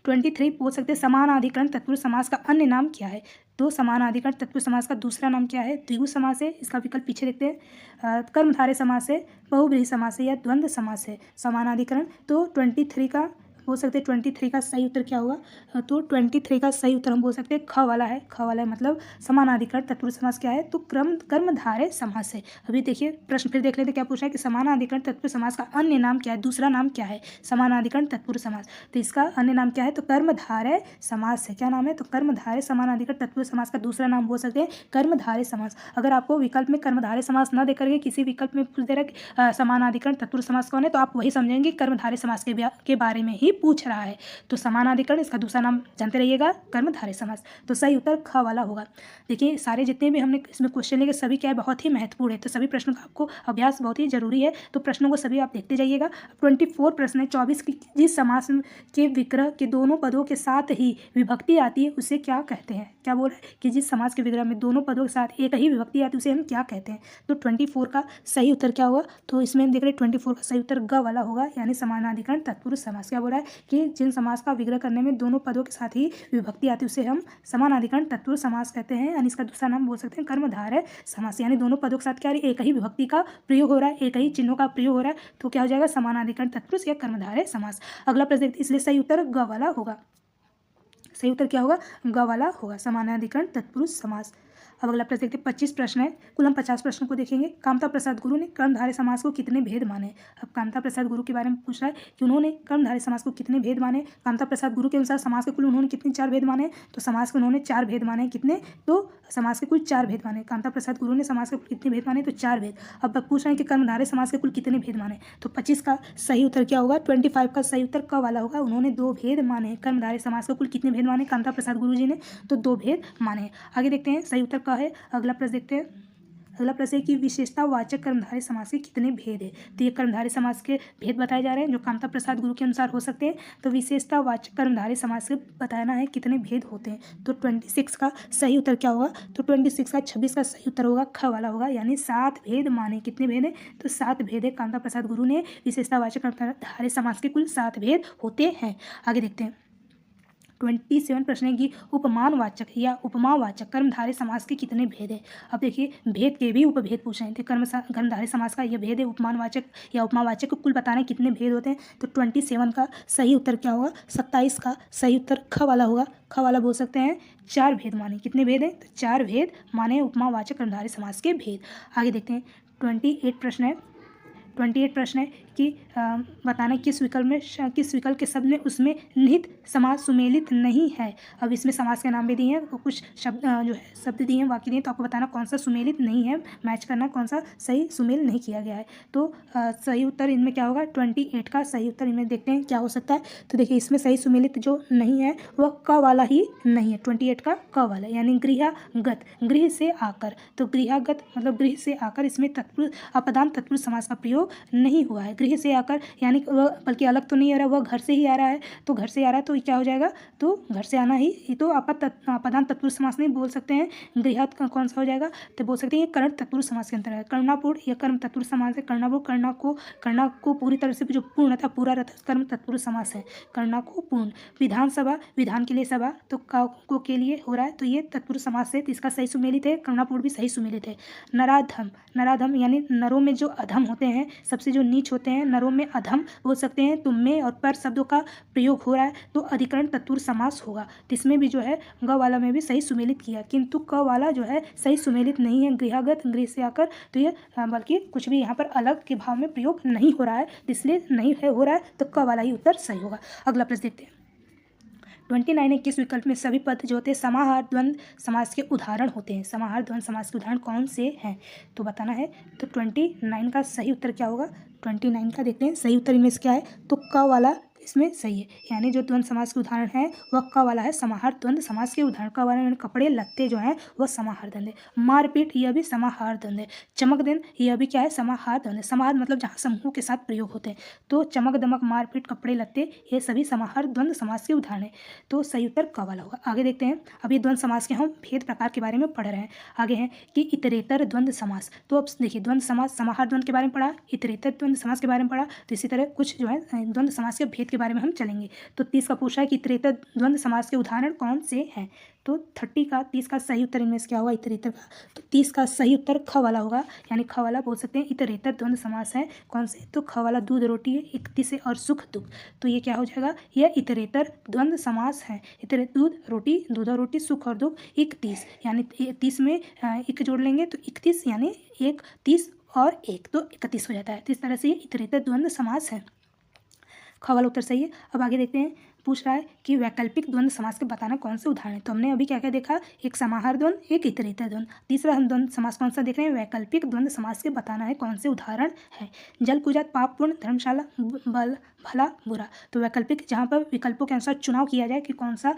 23 बोल सकते हैं समानाधिकरण तत्पुरुष समास का अन्य नाम क्या है। तो समानाधिकरण तत्पुरुष समास का दूसरा नाम क्या है? द्विगु समास है। इसका विकल्प पीछे देखते हैं। कर्मधारय समास है, बहुव्रीहि समास है या द्वंद्व समास है। समानाधिकरण तो 23 का बोल सकते हैं 23 का सही उत्तर क्या होगा, तो 23 का सही उत्तर हम बोल सकते हैं ख वाला है। ख वाला है मतलब समानाधिकरण तत्पुरुष समास क्या है, तो कर्मधारय समास है। अभी देखिए प्रश्न फिर देख लेते क्या पूछा है कि समानाधिकरण तत्पुरुष समास का अन्य नाम क्या है, दूसरा नाम क्या है समानाधिकरण तत्पुरुष समास। तो इसका अन्य नाम क्या है, तो कर्मधारय समास है। क्या नाम है, तो कर्मधारय समानाधिकरण तत्पुरुष समास का दूसरा नाम बोल सकते हैं कर्मधारय समास। अगर आपको विकल्प में कर्मधारय समास न देकर के किसी विकल्प में पूछ दे रहा है समानाधिकरण तत्पुरुष समास कौन है, तो आप वही समझेंगे कर्मधारय समास के बारे में ही पूछ रहा है। तो समानाधिकरण, इसका दूसरा नाम जानते रहिएगा कर्मधारय समास। तो सही उत्तर ख वाला होगा। देखिए सारे जितने भी हमने इसमें क्वेश्चन लेके सभी क्या है बहुत ही महत्वपूर्ण है, तो सभी प्रश्नों का आपको अभ्यास बहुत ही जरूरी है। तो प्रश्नों को सभी आप देखते जाइएगा। 24 प्रश्न है। 24 की जिस समास के विग्रह के दोनों पदों के साथ ही विभक्ति आती है उसे क्या कहते हैं। क्या बोल रहे हैं कि जिस समास के विग्रह में दोनों पदों के साथ एक ही विभक्ति आती है उसे हम क्या कहते हैं। तो 24 का सही उत्तर क्या होगा, तो इसमें हम देख रहे हैं 24 का सही उत्तर ग वाला होगा, यानी समानाधिकरण तत्पुरुष समास। क्या बोल रहा है कि जिन समास का विग्रह करने में दोनों पदों के साथ ही विभक्ति आती है उसे हम समानाधिकरण तत्पुरुष समास कहते हैं, यानी इसका दूसरा नाम बोल सकते हैं कर्मधारय समास। यानी दोनों पदों के साथ क्या एक ही विभक्ति का प्रयोग हो रहा है, एक ही चिन्हों का प्रयोग हो रहा है, तो क्या हो जाएगा समानाधिकरण तत्पुरुष या कर्मधारय समास। अगला प्रश्न देखते, इसलिए सही उत्तर ग वाला होगा। सही उत्तर क्या होगा, ग वाला होगा, समानाधिकरण तत्पुरुष समास। अब अगला प्रश्न देखते हैं, 25 प्रश्न है, कुल हम 50 प्रश्नों को देखेंगे। कामता प्रसाद गुरु ने कर्मधारय समास को कितने भेद माने। अब कामता प्रसाद गुरु के बारे में पूछ रहा है कि उन्होंने कर्मधारय समास को कितने भेद माने। कामता प्रसाद गुरु के अनुसार समास के कुल उन्होंने कितने 4 भेद माने, तो समास के उन्होंने 4 भेद माने। कितने, तो समास के कुल 4 भेद माने। कामता प्रसाद गुरु ने समास के कितने भेद माने, तो 4 भेद। अब पूछ रहे हैं कि कर्मधारय समास के कुल कितने भेद माने, तो 25 का सही उत्तर क्या होगा, 25 का सही उत्तर क वाला होगा। उन्होंने 2 भेद माने। कर्मधारय समास के कुल कितने भेद माने कामता प्रसाद गुरु जी ने, तो 2 भेद माने। आगे देखते हैं, सही उत्तर क है। अगला प्रश्न देखते हैं, अगला प्रश्न है कि विशेषतावाचक कर्मधारय समास के कितने भेद है। तो ये कर्मधारय समास के भेद बताए जा रहे हैं जो कामता प्रसाद गुरु के अनुसार हो सकते हैं। तो विशेषतावाचक कर्मधारय समास के बताना है कितने भेद होते हैं। तो 26 का सही उत्तर क्या होगा, तो 26 का 26 का सही उत्तर होगा ख वाला होगा, यानी 7 भेद माने। कितने भेद है, तो 7 भेद है। कामता प्रसाद गुरु ने विशेषतावाचक कर्मधारय समास के कुल 7 भेद होते हैं। आगे देखते हैं, 27 प्रश्न है कि उपमानवाचक या उपमावाचक कर्मधारय समास के कितने भेद है। अब देखिए, भेद के भी उपभेद पूछ रहे हैं। तो कर्मधारय समास का यह भेद है, उपमानवाचक या उपमावाचक को कुल बताना है कितने भेद होते हैं। तो 27 का सही उत्तर क्या होगा, 27 का सही उत्तर ख वाला होगा। ख वाला बोल सकते हैं 4 भेद माने। कितने भेद है, तो 4 भेद माने उपमावाचक कर्मधारय समास के भेद। आगे देखते हैं, 28 प्रश्न है, 28 प्रश्न है कि बताना किस विकल्प के शब्द में उसमें निहित समास सुमेलित नहीं है। अब इसमें समास के नाम भी दिए हैं, कुछ शब्द जो है शब्द दिए हैं, वाक्य दिए हैं, तो आपको बताना कौन सा सुमेलित नहीं है, मैच करना कौन सा सही सुमेल नहीं किया गया है। तो सही उत्तर इनमें क्या होगा, 28 का सही उत्तर इनमें देखते हैं क्या हो सकता है। तो देखिए, इसमें सही सुमेलित जो नहीं है वह क वाला ही नहीं है, 28 का क वाला, यानी गृहागत, गृह से आकर। तो गृहागत मतलब गृह से आकर, इसमें तत्पुरुष अपदान तत्पुरुष समास का प्रयोग नहीं हुआ है। गृह से आकर यानी वह बल्कि अलग तो नहीं आ रहा, वह घर से ही आ रहा है। तो घर से आ रहा है तो क्या हो जाएगा, तो घर से आना ही, ये तो अपदान तत्पुरुष समास नहीं बोल सकते हैं। गृहात का कौन सा हो जाएगा, तो बोल सकते हैं ये कर्ण तत्पुरुष समास के अंतर है। कर्णापूर्ण या कर्म तत्पुरुष समास है। कर्णापूर्ण कर्णा को पूरी तरह से जो पूर्ण था पूरा रहता है, कर्म तत्पुरुष समास है। कर्णा को पूर्ण। विधानसभा, विधान के लिए सभा, तो को के लिए हो रहा है, तो ये तत्पुरुष समास है। तो इसका सही सुमेलित है। कर्णापूर्ण भी सही सुमेलित है। नराधम, नराधम यानी नरों में जो अधम होते हैं, सबसे जो नीच होते हैं, नरों में अधम बोल सकते हैं। तो में और पर शब्दों का प्रयोग हो रहा है, तो अधिकरण तत्पुरुष समास होगा। तो इसमें भी जो है ग वाला में भी सही सुमेलित किया, किंतु क वाला जो है सही सुमेलित नहीं है। गृहागत, गृह से आकर, तो ये बल्कि कुछ भी यहाँ पर अलग के भाव में प्रयोग नहीं हो रहा है, इसलिए नहीं है हो रहा है, तो क वाला ही उत्तर सही होगा। अगला प्रश्न देखते हैं, 29 है, किस विकल्प में सभी पद जो होते हैं समाहार द्वंद्व समास के उदाहरण होते हैं। समाहार द्वंद्व समास के उदाहरण कौन से हैं, तो बताना है। तो 29 का सही उत्तर क्या होगा, 29 का देखते हैं सही उत्तर इनमें से क्या है, तो क वाला इसमें सही है। यानी जो द्वंद्व समास के उदाहरण है वह क वाला है, समाहार द्वंद्व समास के उदाहरण। क वाला कपड़े लत्ते जो हैं वह समाहार द्वंद्व है। मारपीट यह भी समाहार द्वंद्व है। चमक दिन यह भी क्या है, समाहार द्वंद्व है। समाहार मतलब जहाँ समूह के साथ प्रयोग होते हैं। तो चमक दमक मारपीट कपड़े लत्ते ये सभी समाहार द्वंद्व समास के उदाहरण है। तो सही उत्तर क वाला होगा। आगे देखते हैं, अभी द्वंद्व समास के हम भेद प्रकार के बारे में पढ़ रहे हैं। आगे है कि इतरेतर द्वंद्व समास। तो अब देखिए, द्वंद्व समास समाहार द्वंद्व के बारे में पढ़ा, इतरेतर द्वंद्व समास के बारे में पढ़ा, तो इसी तरह कुछ जो है द्वंद्व समास के भेद के बारे में हम चलेंगे। तो 30 का पूछा है कि इतरेतर द्वंद्व समास के उदाहरण कौन से हैं। तो 30 का सही उत्तर इनमें से क्या होगा, इतरेतर का। तो 30 का सही उत्तर ख वाला होगा, यानी ख वाला बोल सकते हैं। इतरेतर द्वंद्व समास है कौन से, तो ख वाला दूध रोटी है, 31 है, और सुख दुख। तो ये क्या हो जाएगा, यह इतरेतर द्वंद्व समास है। इतरेतर दूध रोटी, दूध और रोटी, सुख और दुख, 31 यानी 30 में एक जोड़ लेंगे तो 31 यानी 1 30 और 1 तो 31 हो जाता है। तो इस तरह से ये इतरेतर द्वंद्व समास है। ख वाला उत्तर सही है। अब आगे देखते हैं, पूछ रहा है कि वैकल्पिक द्वंद्व समास के बताना कौन से उदाहरण है। तो हमने अभी क्या क्या देखा, एक समाहार द्वंद्व, एक इतरेतर द्वंद्व। तीसरा हम द्वंद्व समास कौन सा देख रहे हैं, वैकल्पिक द्वंद्व समास के बताना है कौन से उदाहरण है। जल कुजात पाप पूर्ण, धर्मशाला बल भला बुरा। तो वैकल्पिक जहाँ पर विकल्पों के अनुसार चुनाव किया जाए कि कौन सा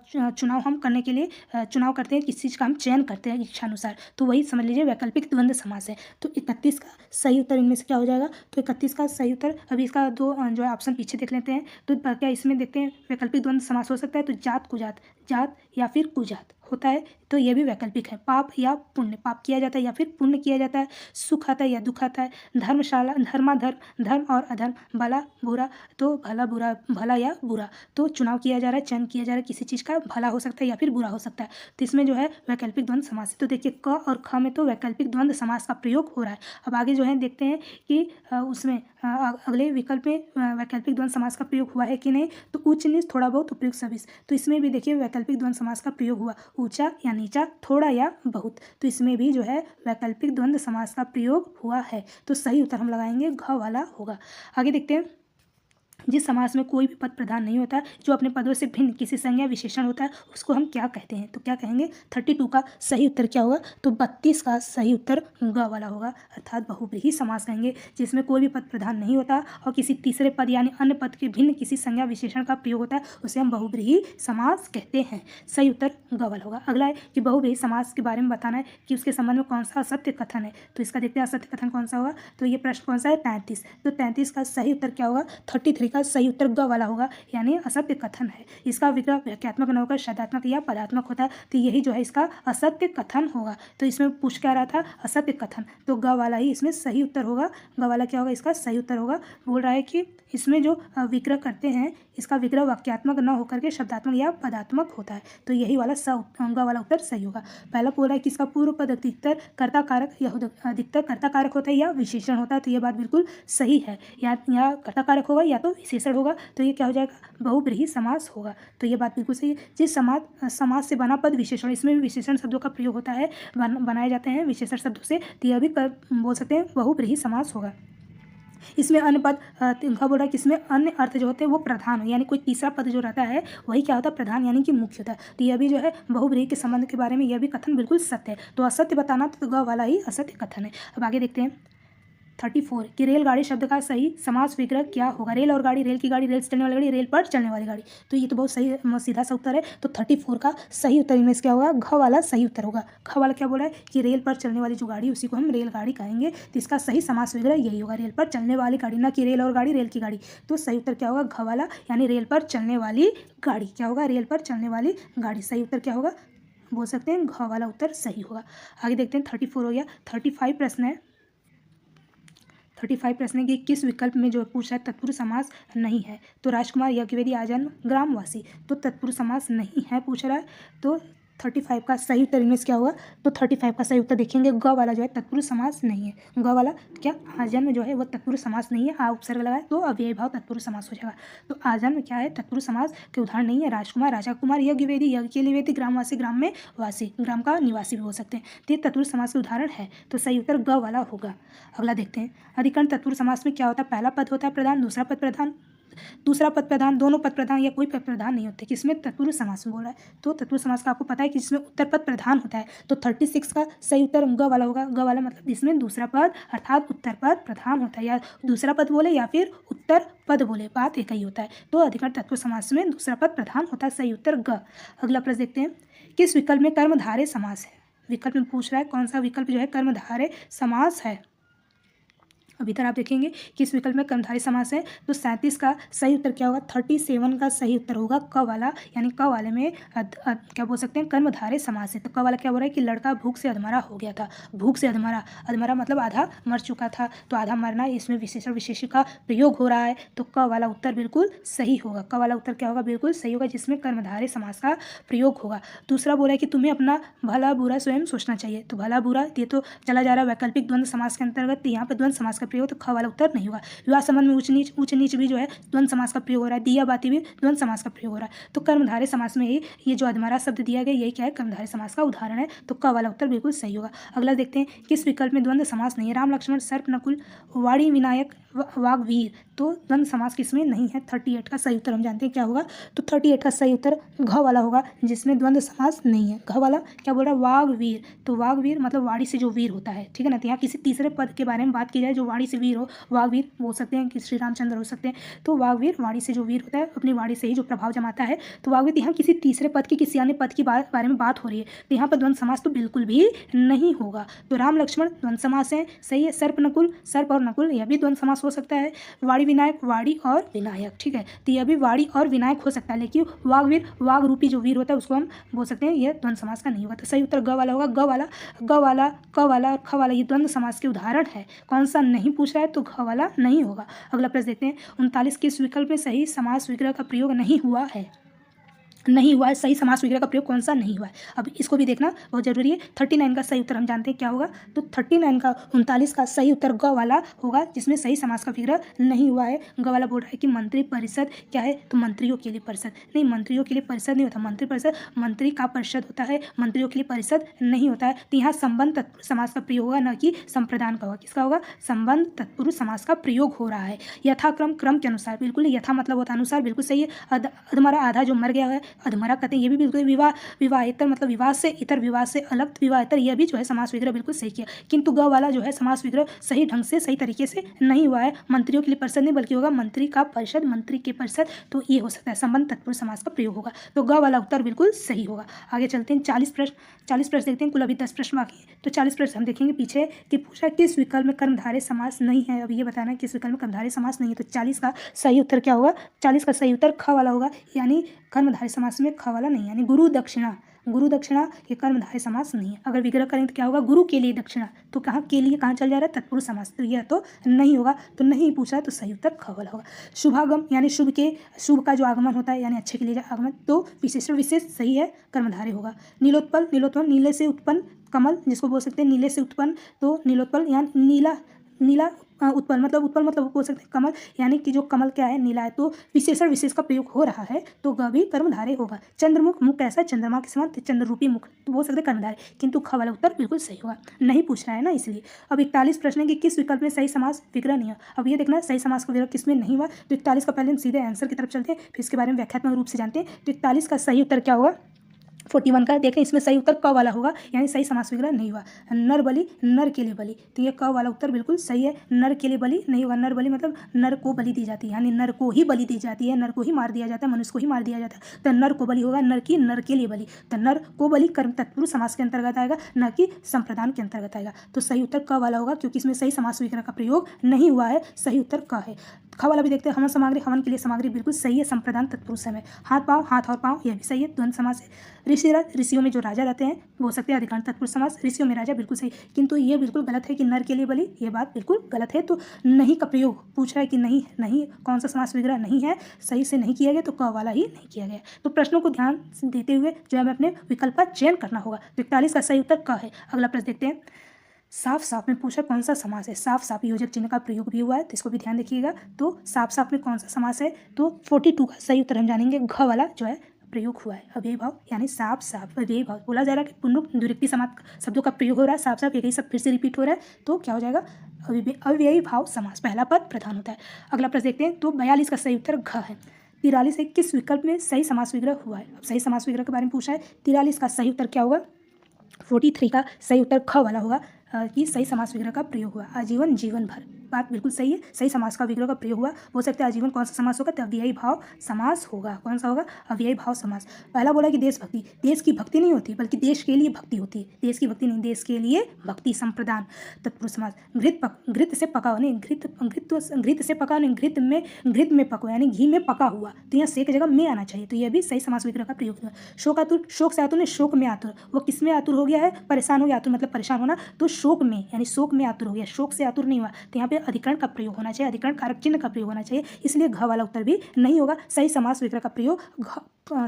चुनाव हम करने के लिए चुनाव करते हैं, किस चीज़ का हम चयन करते हैं इच्छानुसार, तो वही समझ लीजिए वैकल्पिक द्वंद्व समास है। तो 31 का सही उत्तर इनमें से क्या हो जाएगा, तो 31 का सही उत्तर, अभी इसका दो जो है ऑप्शन पीछे देख लेते हैं। तो क्या इसमें देखते हैं वैकल्पिक द्वंद्व समास हो सकता है, तो जात कुजात, जात या फिर कुजात होता है, तो ये भी वैकल्पिक है। पाप या पुण्य, पाप किया जाता है या फिर पुण्य किया जाता है। सुख आता है या दुख आता है। धर्मशाला, धर्माधर्म, धर्म और अधर्म, भला बुरा, तो भला बुरा, भला या बुरा, तो चुनाव किया जा रहा है, चयन किया जा रहा है, किसी चीज़ का भला हो सकता है या फिर बुरा हो सकता है। तो इसमें जो है वैकल्पिक द्वंद्व समास है। तो देखिए क और ख में तो वैकल्पिक द्वंद्व समास का प्रयोग हो रहा है। अब आगे जो है देखते हैं कि उसमें अगले विकल्प में वैकल्पिक द्वंद्व समास का प्रयोग हुआ है कि नहीं। तो उच्च नीच, थोड़ा बहुत, उपयुक्त सदिश, तो इसमें भी देखिए वैकल्पिक द्वंद्व समास का प्रयोग हुआ? ऊंचा या नीचा, थोड़ा या बहुत। तो इसमें भी जो है वैकल्पिक द्वंद्व समास का प्रयोग हुआ है। तो सही उत्तर हम लगाएंगे घ वाला होगा। आगे देखते हैं, जिस समास में कोई भी पद प्रधान नहीं होता, जो अपने पदों से भिन्न किसी संज्ञा विशेषण होता है, उसको हम क्या कहते हैं? तो क्या कहेंगे? 32 का सही उत्तर क्या होगा? तो 32 का सही उत्तर ग वाला होगा, अर्थात बहुब्रीहि समास कहेंगे, जिसमें कोई भी पद प्रधान नहीं होता और किसी तीसरे पद यानी अन्य पद के भिन्न किसी संज्ञा विशेषण का प्रयोग होता है, उसे हम बहुब्रीहि समास कहते हैं। सही उत्तर ग वाला होगा। अगला है कि बहुब्रीहि समास के बारे में बताना है कि उसके संबंध में कौन सा असत्य कथन है। तो इसका देखते हैं असत्य कथन कौन सा होगा। तो ये प्रश्न कौन सा है? 33। तो 33 का सही उत्तर क्या होगा? 33 का सही उत्तर ग वाला होगा, यानी असत्य कथन है। इसका विग्रह वाक्यात्मक न होकर शब्दात्मक या पदात्मक होता है, तो यही जो है इसका असत्य कथन होगा। तो इसमें पूछ क्या रहा था? असत्य कथन, तो ग वाला ही इसमें सही उत्तर होगा। ग वाला क्या होगा? इसका सही उत्तर होगा। बोल रहा है कि इसमें जो विग्रह करते हैं, इसका विग्रह वाक्यात्मक न होकर के शब्दात्मक या पदात्मक होता है, तो यही वाला ग वाला उत्तर सही होगा। पहला बोल रहा है कि इसका पूर्व पद अधिकतर कर्ता कारक या अधिकतर कर्ता कारक होता है या विशेषण होता है, तो ये बात बिल्कुल सही है। या कर्ता कारक होगा या तो विशेषण होगा, तो ये क्या हो जाएगा? बहुब्रीहि समास होगा। तो ये बात बिल्कुल सही है। जिस समास से बना पद विशेषण, इसमें भी विशेषण शब्दों का प्रयोग होता है, बनाए जाते हैं विशेषण शब्दों से, तो यह भी बोल सकते हैं बहुब्रीहि समास होगा। इसमें अन्य पद बोल रहा है कि इसमें अन्य अर्थ जो होते हैं वो प्रधान हो, यानी कोई तीसरा पद जो रहता है वही क्या होता है? प्रधान, यानी कि मुख्य होता है। तो यह भी जो है बहुब्रीहि के संबंध के बारे में यह भी कथन बिल्कुल सत्य है। तो असत्य बताना तो ग वाला ही असत्य कथन है। अब आगे देखते हैं 34 कि रेलगाड़ी शब्द का सही समास विग्रह क्या होगा? रेल और गाड़ी, रेल की गाड़ी, रेल से चलने वाली गाड़ी, रेल पर चलने वाली गाड़ी। तो ये तो बहुत सही सीधा सा उत्तर है। तो 34 का सही उत्तर इनमें से क्या होगा? घ वाला सही उत्तर होगा। घ वाला क्या बोला है कि रेल पर चलने वाली जो गाड़ी, उसी को हम रेलगाड़ी कहेंगे। तो इसका सही समास विग्रह यही होगा, रेल पर चलने वाली गाड़ी, ना कि रेल और गाड़ी, रेल की गाड़ी। तो सही उत्तर क्या होगा? घ वाला, यानी रेल पर चलने वाली गाड़ी। क्या होगा? रेल पर चलने वाली गाड़ी। सही उत्तर क्या होगा? बोल सकते हैं घ वाला उत्तर सही होगा। आगे देखते हैं 34 हो गया। 35 प्रश्न है। 35 प्रश्न के किस विकल्प में जो पूछा है तत्पुरुष समास नहीं है? तो राजकुमार यज्ञवेदी आजन्म ग्रामवासी, तो तत्पुरुष समास नहीं है पूछ रहा है। तो 35 का सही उत्तर इनमें से क्या होगा? तो 35 का सही उत्तर देखेंगे ग वाला जो है तत्पुरुष समास नहीं है। ग वाला क्या? आजन्म जो है वो तत्पुरुष समास नहीं है। आ उपसर्ग लगाए तो अव्ययी भाव तत्पुरुष समास हो जाएगा। तो आजन्म क्या है? तत्पुरुष समास के उदाहरण नहीं है। राजकुमार, राजा कुमार, यज्ञवेदी, यज्ञ के निवेदी, ग्रामवासी, ग्राम में वासी, ग्राम का निवासी भी हो सकते हैं। तो ये तत्पुरुष समास के उदाहरण है। तो सही उत्तर ग वाला होगा। अगला देखते हैं, अधिकरण तत्पुरुष समास में क्या होता है? पहला पद होता है प्रधान, दूसरा पद प्रधान, दूसरा पद प्रधान, दोनों पद प्रधान या कोई पद प्रधान नहीं होते। किसमें? तत्पुरुष समास में बोल रहा है। तो तत्पुरुष समास का आपको पता है कि जिसमें उत्तर पद प्रधान होता है। तो 36 का सही उत्तर ग वाला होगा। ग वाला मतलब जिसमें दूसरा पद अर्थात उत्तर पद प्रधान होता है, या दूसरा पद बोले या फिर उत्तर पद बोले, बात एक ही होता है। तो अधिकरण तत्पुरुष समास में दूसरा पद प्रधान होता है। सही उत्तर ग। अगला प्रश्न देखते हैं, किस विकल्प में कर्मधारय समास है? विकल्प में पूछ रहा है कौन सा विकल्प जो है कर्मधारय समास है। अब इधर आप देखेंगे किस विकल्प में कर्मधारय समास है। तो 37 का सही उत्तर क्या होगा? 37 का सही उत्तर होगा क वाला, यानी क वाले में क्या बोल सकते हैं? कर्मधारय समास है। तो क वाला क्या बोल रहा है कि लड़का भूख से अधमरा हो गया था। भूख से अधमरा, अधमरा मतलब आधा मर चुका था। तो आधा मरना, इसमें विशेषण विशेषण का प्रयोग हो रहा है। तो क वाला उत्तर बिल्कुल सही होगा। क वाला उत्तर क्या होगा? बिल्कुल सही होगा, जिसमें कर्मधारय समास का प्रयोग होगा। दूसरा बोला है कि तुम्हें अपना भला बुरा स्वयं सोचना चाहिए। तो भला बुरा ये तो चला जा रहा है वैकल्पिक द्वंद्व समास के अंतर्गत। यहाँ पर द्वंद्व समास का प्रयोग, तो ख वाला उत्तर नहीं होगा। विवाह संबंध में उच्च नीच भी जो है द्वंद्व समास का प्रयोग हो रहा है। दिया बाती भी द्वंद्व समास का प्रयोग हो रहा है। तो कर्मधारय समास में ही ये जो अधमरा शब्द दिया गया, यही क्या है? कर्मधारय समास का उदाहरण है। तो क वाला उत्तर बिल्कुल सही होगा। अगला देखते हैं, किस विकल्प में द्वंद्व समास नहीं है? राम लक्ष्मण, सर्प नकुल, वाणी विनायक, वाग्वीर। तो द्वंद्व समास किसमें नहीं है? 38 का सही उत्तर हम जानते हैं क्या होगा। तो 38 का सही उत्तर घ वाला होगा, जिसमें द्वंद्व समास नहीं है। घ वाला क्या बोल रहा है? वाग्वीर। तो वाग्वीर मतलब वाणी से जो वीर होता है, ठीक है ना। तो यहाँ किसी तीसरे पद के बारे में बात की जाए जो वाणी से वीर हो, वाग्वीर बोल सकते हैं कि श्री रामचंद्र हो सकते हैं। तो वाग्वीर वाणी से जो वीर होता है, अपनी वाणी से ही जो प्रभाव जमाता है, तो वाग्वीर। यहाँ किसी तीसरे पद की, किसी अन्य पद के बारे में बात हो रही है, तो यहाँ पर द्वंद्व समास तो बिल्कुल भी नहीं होगा। तो राम लक्ष्मण द्वंद्व समास है, सही है। सर्प नकुल, सर्प और नकुल, यह भी द्वंद्व समास हो सकता है। वाणी विनायक, वाणी और विनायक, ठीक है। तो यह भी वाणी और विनायक हो सकता है, लेकिन वाग्वीर, वाग रूपी जो वीर होता है उसको हम बोल सकते हैं यह द्वंद्व समास का नहीं होगा। तो सही उत्तर ग वाला होगा। ग वाला, ग वाला, क वाला और ख वाला ये द्वंद्व समास के उदाहरण है। कौन सा नहीं पूछ रहा है? तो घ वाला नहीं होगा। अगला प्रश्न देखते हैं, 39 किस विकल्प में सही समास विग्रह का प्रयोग नहीं हुआ है? नहीं हुआ है, सही समास विग्रह का प्रयोग कौन सा नहीं हुआ है। अब इसको भी देखना बहुत जरूरी है। 39 का सही उत्तर हम जानते हैं क्या होगा, तो 39 का 39 का सही उत्तर ग वाला होगा, जिसमें सही समास का विग्रह नहीं हुआ है। ग वाला बोल रहा है कि मंत्री परिषद क्या है, तो मंत्रियों के लिए परिषद नहीं, मंत्रियों के लिए परिषद नहीं होता। मंत्री परिषद मंत्री का परिषद होता है, मंत्रियों के लिए परिषद नहीं होता है। तो यहाँ संबंध तत्पुरुष समास का प्रयोग होगा, न कि संप्रदान का होगा। किसका होगा, संबंध तत्पुरुष समास का प्रयोग हो रहा है। यथाक्रम क्रम के अनुसार, बिल्कुल यथा मतलब होता है अनुसार, बिल्कुल सही है। अधमरा आधा जो मर गया है, अधमरा कहते हैं, ये भी बिल्कुल विवाहेतर मतलब विवाह से इतर, विवाह से अलग विवाहेतर, यह भी जो है समास विग्रह बिल्कुल सही किया। किंतु ग वाला जो है समास विग्रह सही ढंग से सही तरीके से नहीं हुआ है। मंत्रियों के लिए परिषद नहीं बल्कि होगा मंत्री का परिषद, मंत्री के परिषद, तो ये हो सकता है संबंध तत्पुरुष समास का प्रयोग होगा। तो ग वाला उत्तर बिल्कुल सही होगा। आगे चलते हैं 40 प्रश्न देखते हैं। कुल अभी 10 प्रश्न बाकी है, तो 40 प्रश्न हम देखेंगे पीछे कि पूछा किस विकल्प में कर्मधारय समास नहीं है। अब ये बताना है किस विकल्प में कर्मधारय समास नहीं है। तो 40 का सही उत्तर क्या होगा, 40 का सही उत्तर ख वाला होगा, यानी कर्मधारय समास में ख वाला नहीं, यानी गुरु दक्षिणा ये कर्मधारय समास नहीं है। अगर विग्रह करें तो क्या होगा, गुरु के लिए दक्षिणा, तो कहाँ के लिए कहाँ चल जा रहा है, तत्पुरुष समास, तो यह तो नहीं होगा, तो नहीं पूछा तो सही उत्तर ख वाला होगा। शुभागम यानी शुभ का जो आगमन होता है, यानी अच्छे के लिए आगमन, तो विशेषण विशेष सही है, कर्मधारय होगा। नीलोत्पल नीले से उत्पन्न कमल, जिसको बोल सकते हैं नीले से उत्पन्न, तो नीलोत्पल यानी नीला उत्पल मतलब बोल सकते हैं कमल, यानी कि जो कमल क्या है, नीला है, तो विशेषण विशेष का प्रयोग हो रहा है, तो ग भी कर्मधारय होगा। चंद्रमुख, मुख कैसा, चंद्रमा के समान, चंद्ररूपी मुख, तो बोल सकते हैं कर्मधारय, किंतु ख वाला उत्तर बिल्कुल सही होगा, नहीं पूछ रहा है ना इसलिए। अब 41 प्रश्न है कि किस विकल्प में सही समास विग्रह नहीं है। अब ये देखना सही समास का विग्रह किसमें नहीं हुआ, तो 41 का पहले हम सीधे आंसर की तरफ चलते हैं, फिर इसके बारे में व्याख्यात्मक रूप से जानते हैं। तो 41 का सही उत्तर क्या होगा, 41 का देखें, इसमें सही उत्तर क वाला होगा, यानी सही समास विग्रह नहीं हुआ। नर बलि, नर के लिए बलि, तो ये क वाला उत्तर बिल्कुल सही है। नर के लिए बलि नहीं होगा, नर बलि मतलब नर को बलि दी जाती है, यानी नर को ही बलि दी जाती है, नर को ही मार दिया जाता है, मनुष्य को ही मार दिया जाता है, तो नर को बलि होगा, नर के लिए बलि, तो नर को बलि कर्म तत्पुरुष समास के अंतर्गत आएगा, न कि संप्रदान के अंतर्गत आएगा। तो सही उत्तर क वाला होगा, क्योंकि इसमें सही समास विग्रह का प्रयोग नहीं हुआ है, सही उत्तर क है। ख वाला भी देखते हैं, हवन सामग्री, हवन के लिए सामग्री, बिल्कुल सही है, संप्रदान तत्पुरुष समय। हाथ पाँव, हाथ और पाँव, यह भी सही है, द्वंद्व समास है। ऋषियों में जो राजा रहते हैं वो हो सकते हैं अधिकांश तत्पुरुष समास, ऋषियों में राजा, बिल्कुल सही, किंतु ये बिल्कुल गलत है कि नर के लिए बलि, ये बात बिल्कुल गलत है। तो नहीं का प्रयोग पूछ रहा है कि नहीं कौन सा समास विग्रह नहीं है, सही से नहीं किया गया, तो क वाला ही नहीं किया गया। तो प्रश्नों को ध्यान देते हुए जो हमें अपने विकल्प का चयन करना होगा। 41 का सही उत्तर क है। अगला प्रश्न देखते हैं, साफ में पूछा कौन सा समास है। साफ योजक चिन्ह का प्रयोग भी हुआ है, तो इसको भी ध्यान रखिएगा। तो साफ में कौन सा समास है, तो 42 का सही उत्तर हम जानेंगे, घ वाला जो है प्रयोग हुआ है। अव्ययी भाव यानी साफ अव्ययी भाव बोला जा रहा है कि पुनरुक्त द्विरुक्ति समास शब्दों का प्रयोग हो रहा है, साफ एक ही सब फिर से रिपीट हो रहा है, तो क्या हो जाएगा, अव्ययी भाव समास, पहला पद प्रधान होता है। अगला प्रश्न देखते हैं, तो 42 का सही उत्तर घ है। 43 है, किस विकल्प में सही समास विग्रह हुआ है। अब सही समास विग्रह के बारे में पूछा है, 43 का सही उत्तर क्या होगा, 43 का सही उत्तर ख वाला होगा, कि सही समास विग्रह का प्रयोग हुआ। आजीवन, जीवन भर, बात बिल्कुल सही है, सही समास का विग्रह का प्रयोग हुआ। हो सकता है आजीवन कौन सा समास होगा, तो अव्ययी भाव समास होगा। कौन सा होगा, अव्ययी भाव समास। पहला बोला कि देशभक्ति, देश की भक्ति नहीं होती बल्कि देश के लिए भक्ति होती है, देश की भक्ति नहीं, देश के लिए भक्ति, संप्रदान, तत्पुरुष समास। घृत से पका नहीं, घृत से पका नहीं, घृत में पको, यानी घी में पका हुआ, तो यहाँ से की जगह में आना चाहिए, तो यह भी सही समास विग्रह का प्रयोग हुआ। शोकातुर, शोक से आतुर नहीं, शोक में आतुर, वो किस में आतुर हो गया है, परेशान हो गया, आतुर मतलब परेशान होना, तो शोक में, यानी शोक में आतुर हो गया, शोक से आतुर नहीं हुआ, तो यहाँ पे अधिकरण का प्रयोग होना चाहिए, अधिकरण कारक चिन्ह का प्रयोग होना चाहिए, इसलिए घ वाला उत्तर भी नहीं होगा। सही समास विग्रह का प्रयोग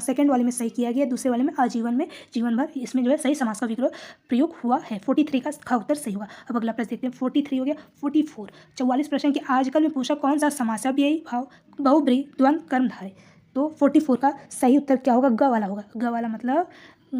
सेकंड वाले में सही किया गया, दूसरे वाले में आजीवन में, जीवन भर, इसमें जो है सही समास का विग्रह प्रयोग हुआ है। 43 का ख उत्तर सही हुआ। अब अगला प्रश्न देखते हैं, 43 हो गया। 44 प्रश्न की आजकल में पूछा कौन सा समास है, अव्ययी भाव, बहुब्रीहि, द्वंद्व, कर्मधारय, तो 44 का सही उत्तर क्या होगा, ग वाला होगा। ग वाला मतलब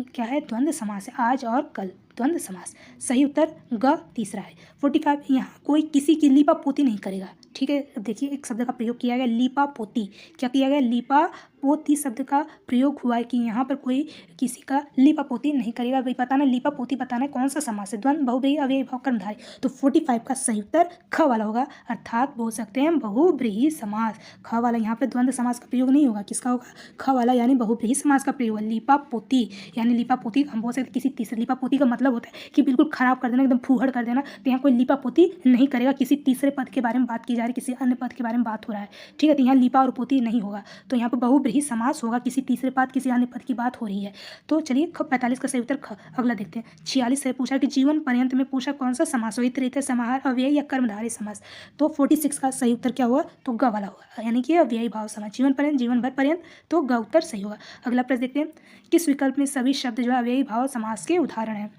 क्या है, द्वंद्व समास है, आज और कल, द्वंद्व समास। सही उत्तर ग तीसरा है। 45, यहाँ कोई किसी की लीपा पोती नहीं करेगा, ठीक है। अब देखिए एक शब्द का प्रयोग किया गया, लीपा पोती, क्या किया गया, लीपा पोती शब्द का प्रयोग हुआ है कि यहाँ पर कोई किसी का लीपा पोती नहीं करेगा। भाई बताना, लीपा पोती बताना है कौन सा समास है, द्वंद्व, बहुब्रीहि, अव्ययी भाव, कर्मधारय, तो 45 का सही उत्तर ख वाला होगा, अर्थात बोल सकते हैं बहुब्रीहि समास। ख वाला यहाँ पे द्वंद्व समास का प्रयोग नहीं होगा, किसका होगा, ख वाला, यानी बहुब्रीहि समास का प्रयोग है। लीपा पोती, यानी लीपा पोती हम बोल सकते किसी तीसरे, लीपा पोती का मतलब होता है कि बिल्कुल खराब कर देना, एकदम फूहड़ कर देना, तो यहाँ कोई लीपा पोती नहीं करेगा, किसी तीसरे पद के बारे में बात की जा रही है, किसी अन्य पद के बारे में बात हो रहा है, ठीक है, तो यहाँ लीपा और पोती नहीं होगा, तो यहाँ पर बहुब्रीहि ही समास होगा, किसी तीसरे पद किसी अन्य पद की बात हो रही है। तो चलिए 45 का सही उत्तर ख। अगला देखते हैं 46 से पूछा कि जीवन पर्यंत में पूछा कौन सा समास हो, इतरेतर समाहार, अव्ययी या कर्मधारय समास। तो 46 का सही उत्तर क्या हुआ, तो ग वाला होगा, यानी कि अव्ययी भाव समास। जीवन पर्यंत, जीवन भर पर्यंत, तो ग उत्तर सही होगा। अगला प्रश्न देखते हैं किस विकल्प में सभी शब्द जो है अव्ययी भाव समास के उदाहरण हैं।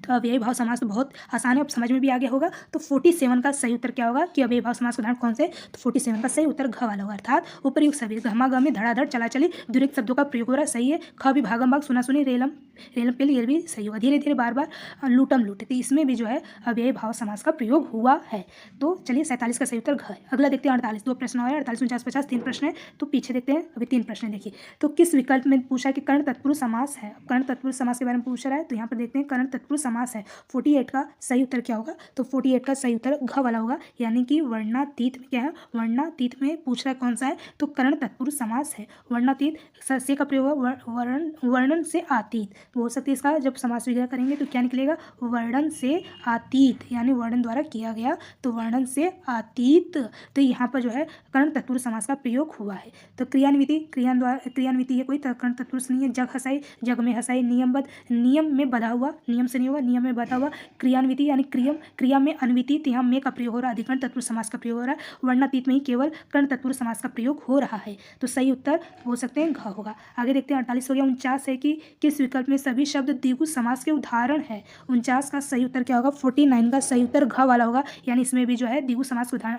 तो अव्ययी भाव समास तो बहुत आसान है, अब समझ में भी आ गया होगा। तो 47 का सही उत्तर क्या होगा कि अव्ययी भाव समास के उदाहरण कौन से, तो 47 का सही उत्तर घ वाला होगा, अर्थात उपयुक्त सभी, घमा ग में धड़ाधड़ चला चली द्विरेक शब्दों का प्रयोग हो रहा है, सही है। ख भी भागम भाग, सुना सुनी, रेलम रेलम पेल, ये भी सही होगा। धीरे धीरे बार बार, लूटम लूटे, तो इसमें भी जो है अव्ययी भाव समास का प्रयोग हुआ है। तो चलिए 47 का सही उत्तर घ है। अगला देखते हैं 48, 2 प्रश्न और 48, 49, 50, 3 प्रश्न है। तो पीछे देखते हैं, अभी 3 प्रश्न देखिए। तो किस विकल्प में पूछा कि कर्ण तत्पुरुष समास है। कर्ण तत्पुरुष समास के बारे में पूछ रहा है, तो यहाँ पर देखते हैं कर्ण तत्पुरुष समास है। 48 का सही उत्तर क्या होगा, तो 48 का सही उत्तर घ वाला होगा, यानी कि वर्णातीत में क्या है, वर्णातीत में पूछ रहा है कौन सा है, तो कर्ण तत्पुरुष समास है। वर्णातीत से का प्रयोग वर्णन से आतीत, हो सकती है इसका जब समास विग्रह करेंगे तो क्या निकलेगा, वर्णन से आतीत, यानी वर्णन द्वारा किया गया, तो वर्णन से आतीत। तो यहाँ पर जो है कर्ण तत्पुरुष समास का प्रयोग हुआ है। तो क्रियान्विति, क्रियान्विति है कोई कर्ण तत्पुरुष नहीं है। जग हसाई, जग में हसाई, नियमबद्ध, नियम में बधा हुआ, नियम से नहीं होगा, नियम में बधा हुआ। क्रियान्विति यानी क्रिया में अन्विति, तो यहाँ में का प्रयोग हो रहा है, अधिकरण तत्पुरुष समास का प्रयोग हो रहा है। वर्णातीत में ही केवल कर्ण तत्पुरुष समास का प्रयोग हो रहा है। तो सही उत्तर हो सकते हैं घ होगा। आगे देखते हैं 48 हो गया। 49 है कि किस विकल्प में सभी शब्द द्विगु समास के उदाहरण है। 49 का सही उत्तर क्या होगा, 49 का सही उत्तर घ वाला होगा, यानी इसमें भी जो है द्विगु समास के उदाहरण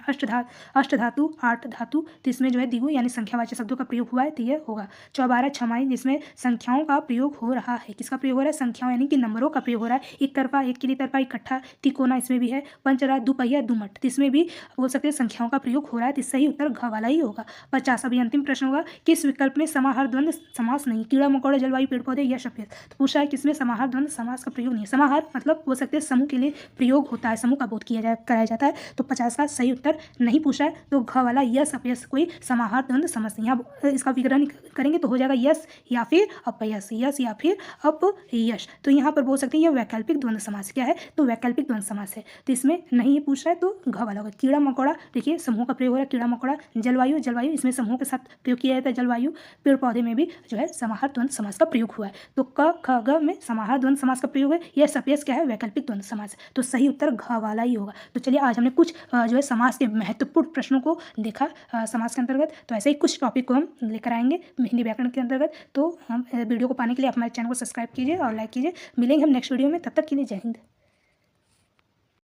अष्ट धातु, आठ धातु, तो इसमें जो है द्विगु यानी संख्यावाचक शब्दों का प्रयोग हुआ है, तो ये होगा। 54 छमाई, जिसमें संख्याओं का प्रयोग हो रहा है। किसका प्रयोग हो रहा है, संख्याओं यानी कि नंबरों का प्रयोग हो रहा है। एक तरफा, एक किली तरफा, इकट्ठा, तिकोना, इसमें भी है। पंचरा, दुपहिया, दुमट, तो इसमें भी बोल सकते हैं संख्याओं का प्रयोग हो रहा है, तो सही उत्तर घ वाला ही होगा। 50 अभी अंतिम प्रश्न होगा, किस विकल्प में समाहार द्वंद्व समास नहीं। कीड़ा मकोड़ा, जलवायु, पेड़ पौधे या सफेद। तो पूछा है किसमें समाहार द्वंद्व समास का प्रयोग नहीं है। समाहार मतलब बोल सकते हैं समूह के लिए प्रयोग होता है, समूह का बोध कराया जाता है। तो 50 का सही उत्तर नहीं पूछा है, तो घ वाला यस अपयस कोई समाहार द्वंद्व समास नहीं। यहाँ इसका विग्रहण करेंगे तो हो जाएगा यस या फिर अपयस, यस या फिर अपयश। तो यहाँ पर बोल सकते हैं यह वैकल्पिक द्वंद्व समास क्या है, तो वैकल्पिक द्वंद्व समास है, तो इसमें नहीं पूछ रहा है, तो घ वाला होगा। कीड़ा मकोड़ा, देखिए समूह का प्रयोग हो रहा है, कीड़ा मकोड़ा। जलवायु, जलवायु इसमें समूह के साथ प्रयोग किया जाता है, जलवायु। पेड़ पौधे में भी जो है समाहार द्वंद्व समास का प्रयोग हुआ है। तो क ख ग में समाहार द्वंद्व समास का प्रयोग है, यह सपेस क्या है, वैकल्पिक द्वंद्व समास है, तो सही उत्तर घ वाला ही होगा। तो चलिए आज हमने कुछ जो है समास के महत्वपूर्ण प्रश्नों को देखा समास के अंतर्गत। तो ऐसे ही कुछ टॉपिक को हम लेकर आएंगे हिंदी व्याकरण के अंतर्गत। तो हम वीडियो को पाने के लिए आप हमारे चैनल को सब्सक्राइब कीजिए और लाइक कीजिए। मिलेंगे हम नेक्स्ट वीडियो में, तब तक के लिए जय हिंद।